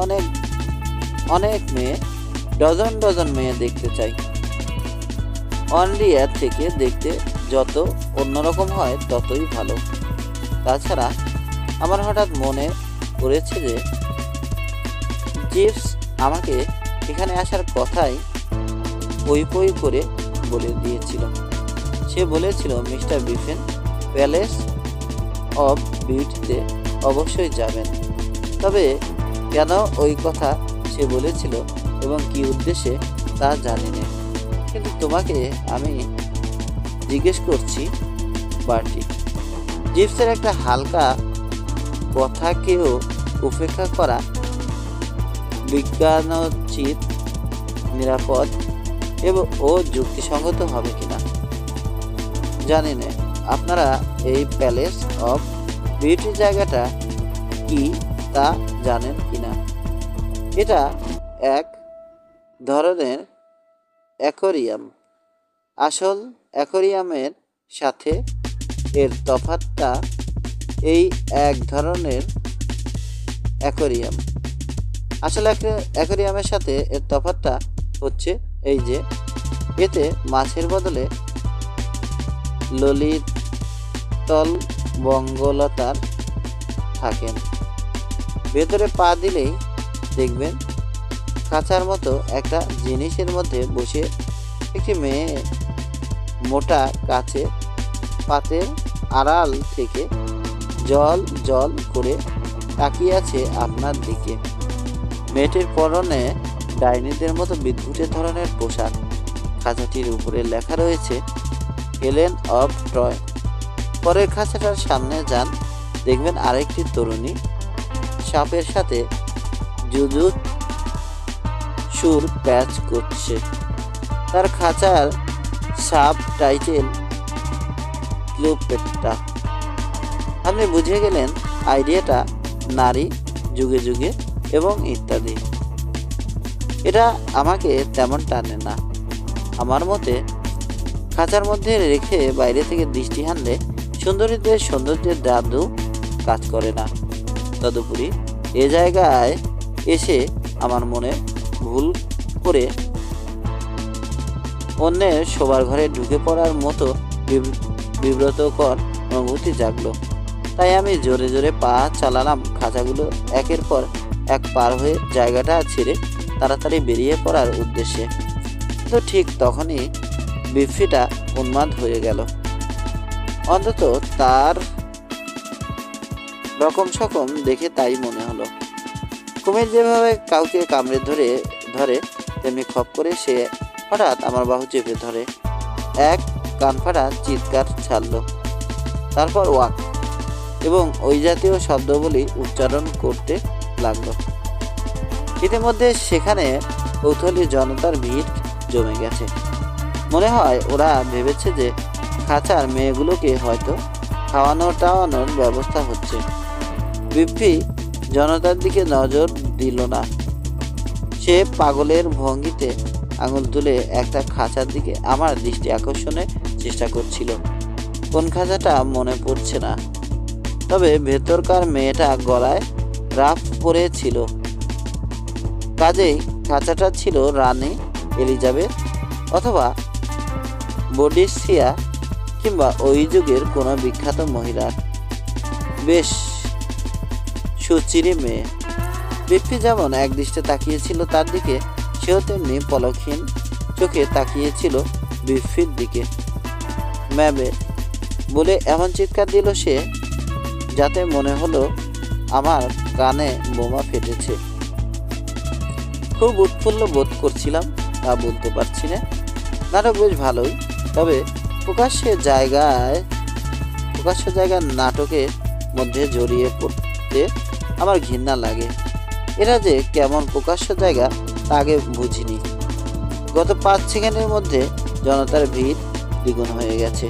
অনেক মেয়ে, ডজন ডজন মেয়ে দেখতে চাই। অনরিয়ার থেকে দেখতে যত অন্যরকম হয় ততই ভালো। তাছাড়া আমার হঠাৎ মনে পড়েছে যে জিভস আমাকে এখানে আসার কথাই পই পই করে বলে দিয়েছিল। সে বলেছিল মিস্টার বিফেন প্যালেস অফ বিউটিতে অবশ্যই যাবেন। তবে কেন ওই কথা সে বলেছিল এবং কি উদ্দেশ্যে তা জানি না, কিন্তু তোমাকে আমি জিজ্ঞেস করছি বার্টি। জিভসের একটা হালকা কথাকেও উপেক্ষা করা বিজ্ঞানোচিত, নিরাপদ এবং ও যুক্তিসঙ্গত হবে কিনা জানি না। আপনারা এই প্যালেস অফ বিউটি জায়গাটা কি তা জানেন কিনা? এটা এক ধরনের অ্যাকোয়ারিয়াম। আসল অ্যাকোয়ারিয়ামের সাথে এর তফাৎটা এই এক ধরনের অ্যাকোয়ারিয়াম। আসলে অ্যাকোয়ারিয়ামের সাথে এর তফাৎটা হচ্ছে এই যে এতে মাছের বদলে ললিতল বঙ্গলতার থাকেন। ভেতরে পা দিলেই দেখবেন খাঁচার মতো একটা জিনিসের মধ্যে বসে একটি মেয়ে মোটা কাচে পাতের আড়াল থেকে জল জল করে তাকিয়ে আছে আপনার দিকে। মেয়েটির পরনে ডাইনিদের মতো বিদ্যুতের ধরনের পোশাক। খাঁচাটির উপরে লেখা রয়েছে হেলেন অফ ট্রয়। পরের খাঁচাটার সামনে যান, দেখবেন আরেকটি তরুণী সাপের সাথে জুজুৎ সুর প্যাচ করছে। তার খাঁচার সাব টাইটেল ক্লিওপেট্রা। আপনি বুঝে গেলেন আইডিয়াটা নারী যুগে যুগে এবং ইত্যাদি। এটা আমাকে তেমন টানে না। আমার মতে খাঁচার মধ্যে রেখে বাইরে থেকে দৃষ্টি হানলে সুন্দরীদের সৌন্দর্যের জাদু কাজ করে না। তদুপরি এ জায়গায় এসে আমার মনে ভুল করে অন্যের শোবার ঘরে ঢুকে পড়ার মতো বিব্রতকর অনুভূতি জাগলো। তাই আমি জোরে জোরে পা চালালাম খাঁচাগুলো একের পর এক পার হয়ে জায়গাটা ছেড়ে তাড়াতাড়ি বেরিয়ে পড়ার উদ্দেশ্যে। তো ঠিক তখনই বিফিটা উন্মাদ হয়ে গেল। অন্তত তার রকম সকম দেখে তাই মনে হলো। কুমির যেভাবে কাউকে কামড়ে ধরে তেমনি খপ করে সে হঠাৎ আমার বাহু চেপে ধরে এক কানফাটা চিৎকার ছাড়ল। তারপর ওয়াক এবং ওই জাতীয় শব্দগুলি উচ্চারণ করতে লাগলো। ইতিমধ্যে সেখানে কৌতূহলী জনতার ভিড় জমে গেছে। মনে হয় ওরা ভেবেছে যে খাঁচার মেয়েগুলোকে হয়তো খাওয়ানোর ব্যবস্থা হচ্ছে। বিপ্পি জনতার দিকে নজর দিল না। সে পাগলের ভঙ্গিতে আঙুল তুলে একটা খাঁচার দিকে আমার দৃষ্টি আকর্ষণের চেষ্টা করছিল। কোন খাঁচাটা মনে পড়ছে না, তবে ভেতরকার মেয়েটা গলায় রাফ পরেছিল। কাজেই খাঁচাটা ছিল রানী এলিজাবেথ অথবা বোডিসিয়া কিংবা ওই যুগের কোনো বিখ্যাত মহিলার। বেশ সুচিরি মেয়ে। বিপ্পি যেমন একদৃষ্টে তাকিয়েছিল তার দিকে, সেও তেমনি পলকহীন চোখে তাকিয়েছিল বিপ্পির দিকে। ম্যাবে বলে এমন চিৎকার দিল সে, যাতে মনে হলো আমার কানে বোমা ফেটেছে। খুব উৎফুল্ল বোধ করছিলাম তা বলতে পারছি না। নাটক বেশ ভালোই, তবে প্রকাশ্য জায়গার নাটকের মধ্যে জড়িয়ে পড়তে আমার ঘৃণা লাগে। এরা যে কেমন প্রকাশ্য জায়গা তা আগে বুঝিনি। গত 5 সেকেন্ডের মধ্যে জনতার ভিড় দ্বিগুণ হয়ে গেছে।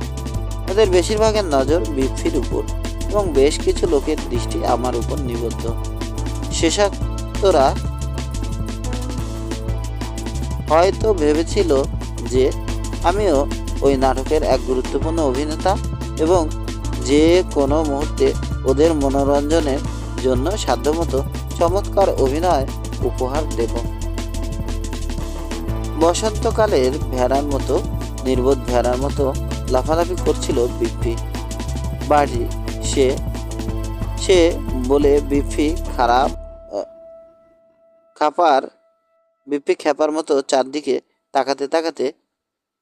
ওদের বেশিরভাগের নজর বিপ্পির উপর এবং বেশ কিছু লোকের দৃষ্টি আমার উপর নিবদ্ধ। শেষাক্তরা হয়তো ভেবেছিল যে আমিও ওই নাটকের এক গুরুত্বপূর্ণ অভিনেতা এবং যে কোনো মুহূর্তে ওদের মনোরঞ্জনের জন্য সাধ্যমতো চমৎকার অভিনয় উপহার দেব। বসন্তকালের ভেড়ার মতো, নির্বোধ ভেড়ার মতো লাফালাফি করছিল বিপ্পি। বাড়ি সে বলে বিপ্পি খ্যাপার মতো চারদিকে তাকাতে তাকাতে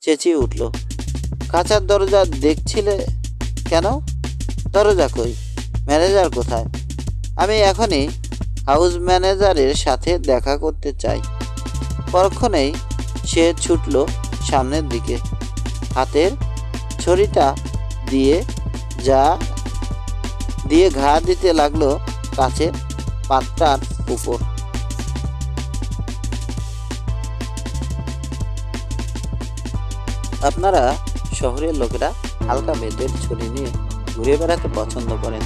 চেঁচিয়ে উঠল, খাঁচার দরজা দেখছিলে কেন? দরজা কই? ম্যানেজার কোথায়? আমি এখনই হাউস ম্যানেজারের সাথে দেখা করতে চাই। পরক্ষণেই সে ছুটল সামনের দিকে, হাতের ছড়িটা দিয়ে ঘা দিতে লাগলো কাচের পাত্রার উপর। আপনারা শহরের লোকেরা হালকা বেতের ছড়ি নিয়ে ঘুরে বেড়াতে পছন্দ করেন,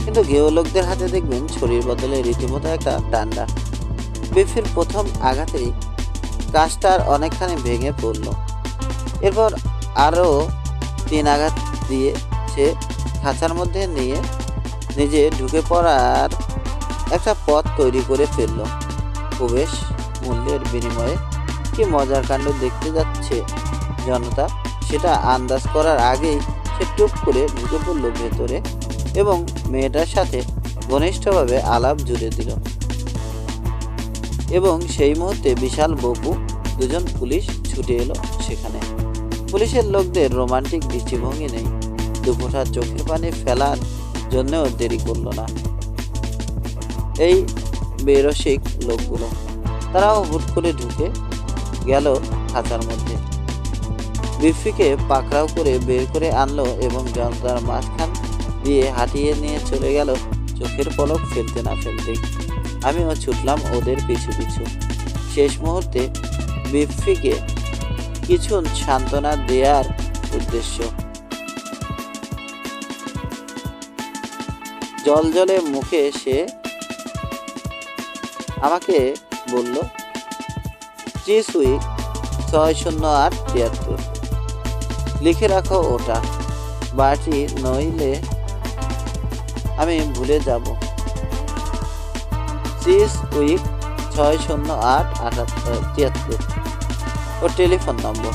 কিন্তু গেও লোকদের হাতে দেখবেন ছড়ির বদলে রীতিমতো একটা ডান্ডা। বিপ্পির প্রথম আঘাতেই কাজটার অনেকখানি ভেঙে পড়ল। এরপর আরও 3 আঘাত দিয়ে সে খাঁচার মধ্যে নিজে ঢুকে পড়ার একটা পথ তৈরি করে ফেলল। প্রবেশ মূল্যের বিনিময়ে কি মজার কাণ্ড দেখতে যাচ্ছে জনতা, সেটা আন্দাজ করার আগেই সে টুপ করে ঢুকে পড়ল ভেতরে এবং মেয়েটার সাথে ঘনিষ্ঠভাবে আলাপ জুড়ে দিল। এবং সেই মুহূর্তে বিশাল বপু 2জন পুলিশ ছুটে এলো সেখানে। পুলিশের লোকদের রোমান্টিক দৃষ্টিভঙ্গি নেই, দুফোঁটা চোখের পানি ফেলার জন্যও দেরি করল না এই বেরসিক লোকগুলো। তারাও হুট করে ঢুকে গেল খাঁচার মধ্যে। বিপ্পিকে পাকড়াও করে বের করে আনলো এবং জনতার মাঝখান দিয়ে হাঁটিয়ে নিয়ে চলে গেল চোখের পলক ফেলতে না ফেলতেই। আমিও ছুটলাম ওদের পিছু পিছু। শেষ মুহূর্তে বিপ্পিকে কিছু সান্ত্বনা দেওয়ার উদ্দেশ্য। জলজলে মুখে সে আমাকে বলল, সুইক 60873। লিখে রাখো ওটা, বাটি নইলে আমি ভুলে যাব। উইক 60873 ওর টেলিফোন নম্বর।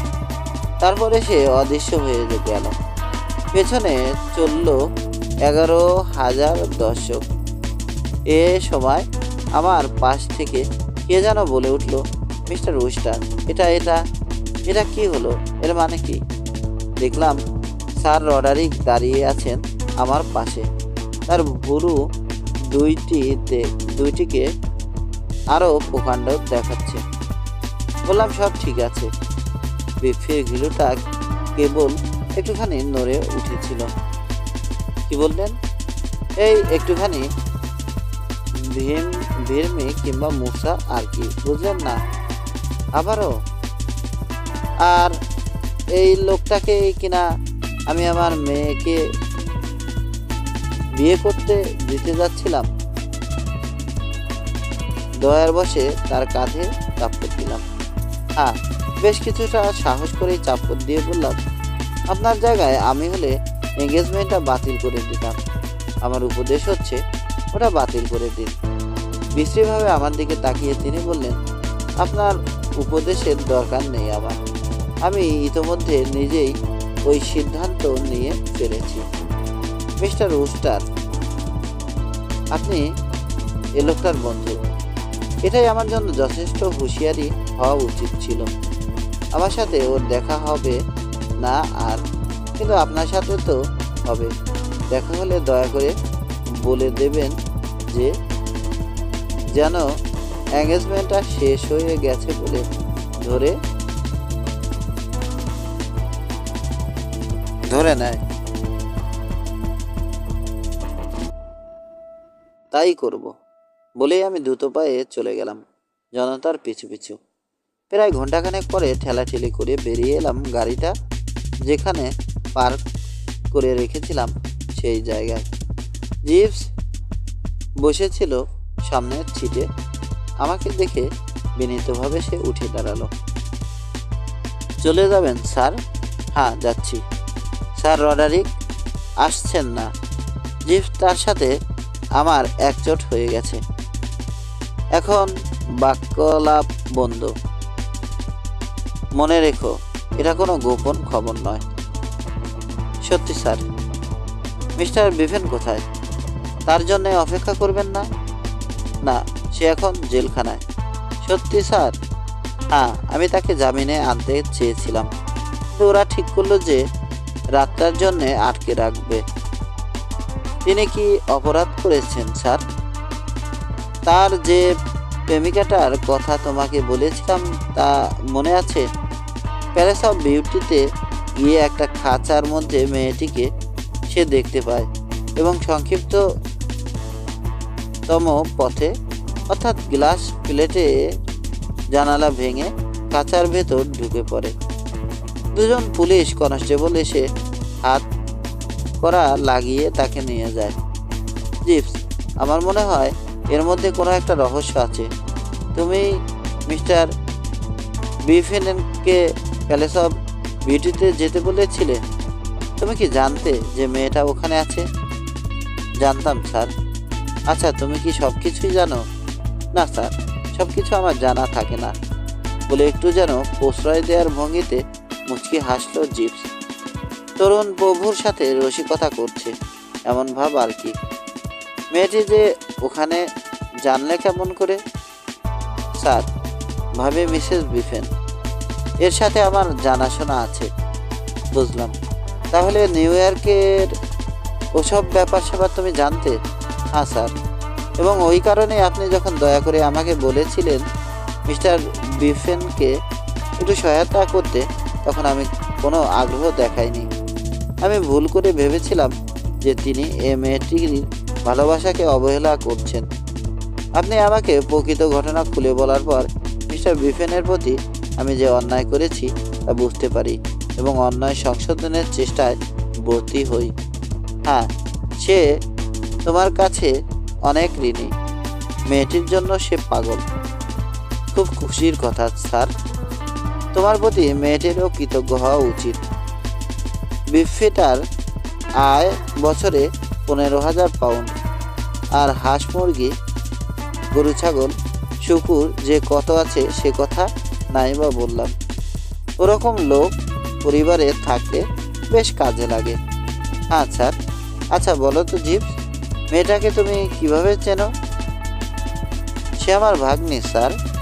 তারপরে সে অদৃশ্য হয়ে গেল। পেছনে চলল 11,000 দর্শক। এ সময় আমার পাশ থেকে কে যেন বলে উঠল, মিস্টার রুস্টার, এটা এটা এটা কি হলো? এর মানে কি? দেখলাম স্যার রডারিক দাঁড়িয়ে আছেন আমার পাশে। তার ভুরু দুইটিকে আরও প্রকাণ্ড দেখাচ্ছে। বললাম, সব ঠিক আছে। বিফের ঘিলুটা কেবল একটুখানি নড়ে উঠেছিল। কি বললেন? এই একটুখানি ভিরমি কিংবা মূসা আর কি, বুঝলেন না? আবারও? আর এই লোকটাকে কিনা আমি আমার মেয়েকে বিয়ে করতে দিতে যাচ্ছিলাম। দয়ার বসে তার কাঁধে চাপড় দিলাম। হ্যাঁ, বেশ কিছুটা সাহস করেই চাপড় দিয়ে বললাম, আপনার জায়গায় আমি হলে এঙ্গেজমেন্টটা বাতিল করে দিতাম। আমার উপদেশ হচ্ছে ওটা বাতিল করে দিন। বিশ্রীভাবে আমার দিকে তাকিয়ে তিনি বললেন, আপনার উপদেশের দরকার নেই আমার। আমি ইতোমধ্যে নিজেই ওই সিদ্ধান্ত নিয়ে ফেলেছি। মিস্টার রুস্টার, আপনি এ লোকটার বন্ধু। এটাই আমার জন্য যথেষ্ট হুঁশিয়ারি হওয়া উচিত ছিল। আমার সাথে ওর দেখা হবে না আর, কিন্তু আপনার সাথে তো হবে। দেখা হলে দয়া করে বলে দেবেন যে যেন এঙ্গেজমেন্টটা শেষ হয়ে গেছে বলে ধরে নেয়। তাই করব বলেই আমি দ্রুত পায়ে চলে গেলাম জনতার পিছু পিছু। প্রায় ঘন্টাখানেক পরে ঠেলাঠেলি করে বেরিয়ে এলাম গাড়িটা যেখানে পার্ক করে রেখেছিলাম সেই জায়গায়। জিপস বসেছিল সামনের সিটে। আমাকে দেখে বিনীতভাবে সে উঠে দাঁড়ালো। চলে যাবেন স্যার? হ্যাঁ, যাচ্ছি। স্যার রডারিক আসছেন না? জিপস তার সাথে আমার একজোট হয়ে গেছে। এখন বাক্যলাপ বন্ধ। মনে রেখো, এটা কোনো গোপন খবর নয়। সত্যি স্যার। মিস্টার বিভেন কোথায়? তার জন্য অপেক্ষা করবেন না? না, সে এখন জেলখানায়। সত্যি স্যার? হ্যাঁ, আমি তাকে জামিনে আনতে চেয়েছিলাম, কিন্তু ওরা ঠিক করলো যে রাতটার জন্যে আটকে রাখবে। তিনি কি অপরাধ করেছেন স্যার? তার যে প্রেমিকাটার কথা তোমাকে বলেছিলাম তা মনে আছে? প্যালেস অফ বিউটিতে গিয়ে একটা খাঁচার মধ্যে মেয়েটিকে সে দেখতে পায় এবং সংক্ষিপ্ততম পথে, অর্থাৎ গ্লাস প্লেটে জানালা ভেঙে খাঁচার ভেতর ঢুকে পড়ে। দুজন পুলিশ কনস্টেবল এসে হাত করা লাগিয়ে তাকে নিয়ে যায়। জিপস, আমার মনে হয় এর মধ্যে কোনো একটা রহস্য আছে। তুমি মিস্টার বিফেনকে প্যালেস অফ বিউটিতে যেতে বলেছিলে। তুমি কি জানতে যে মেয়েটা ওখানে আছে? জানতাম স্যার। আচ্ছা, তুমি কি সব কিছুই জানো? না স্যার, সব কিছু আমার জানা থাকে না বলে একটু যেন প্রশ্রয় দেওয়ার ভঙ্গিতে মুচকি হাসল জিপস। তরুণ প্রভুর সাথে রসিকতা করছে এমন ভাব আর কি। মেয়েটি যে ওখানে জানলে কেমন করে? স্যার, ভাবে মিসেস বিফেন, এর সাথে আমার জানাশোনা আছে। বুঝলাম। তাহলে নিউ ইয়র্কের ওসব ব্যাপার স্যাপার তুমি জানতে? হ্যাঁ স্যার, এবং ওই কারণে আপনি যখন দয়া করে আমাকে বলেছিলেন মিস্টার বিফেনকে একটু সহায়তা করতে, তখন আমি কোনো আগ্রহ দেখাইনি। আমি ভুল করে ভেবেছিলাম যে তিনি এ মেয়েটির ভালোবাসাকে অবহেলা করছেন। আপনি আমাকে প্রকৃত ঘটনা খুলে বলার পর মিস্টার বিফেনের প্রতি আমি যে অন্যায় করেছি তা বুঝতে পারি এবং অন্যায় সংশোধনের চেষ্টায় ব্রতী হই। হ্যাঁ, সে তোমার কাছে অনেক ঋণী। মেয়েটির জন্য সে পাগল। খুব খুশির কথা স্যার। তোমার প্রতি মেয়েটিরও কৃতজ্ঞ হওয়া উচিত। বিফিটার আয় বছরে 15,000 পাউন্ড। আর হাঁস মুরগি, গরু ছাগল, শুকুর যে কত আছে সে কথা নাই বা বললাম। ওরকম লোক পরিবারে থাকলে বেশ কাজে লাগে। হ্যাঁ স্যার। আচ্ছা বলো তো জিপস, মেয়েটাকে তুমি কিভাবে চেনো? সে আমার ভাগ্নি স্যার।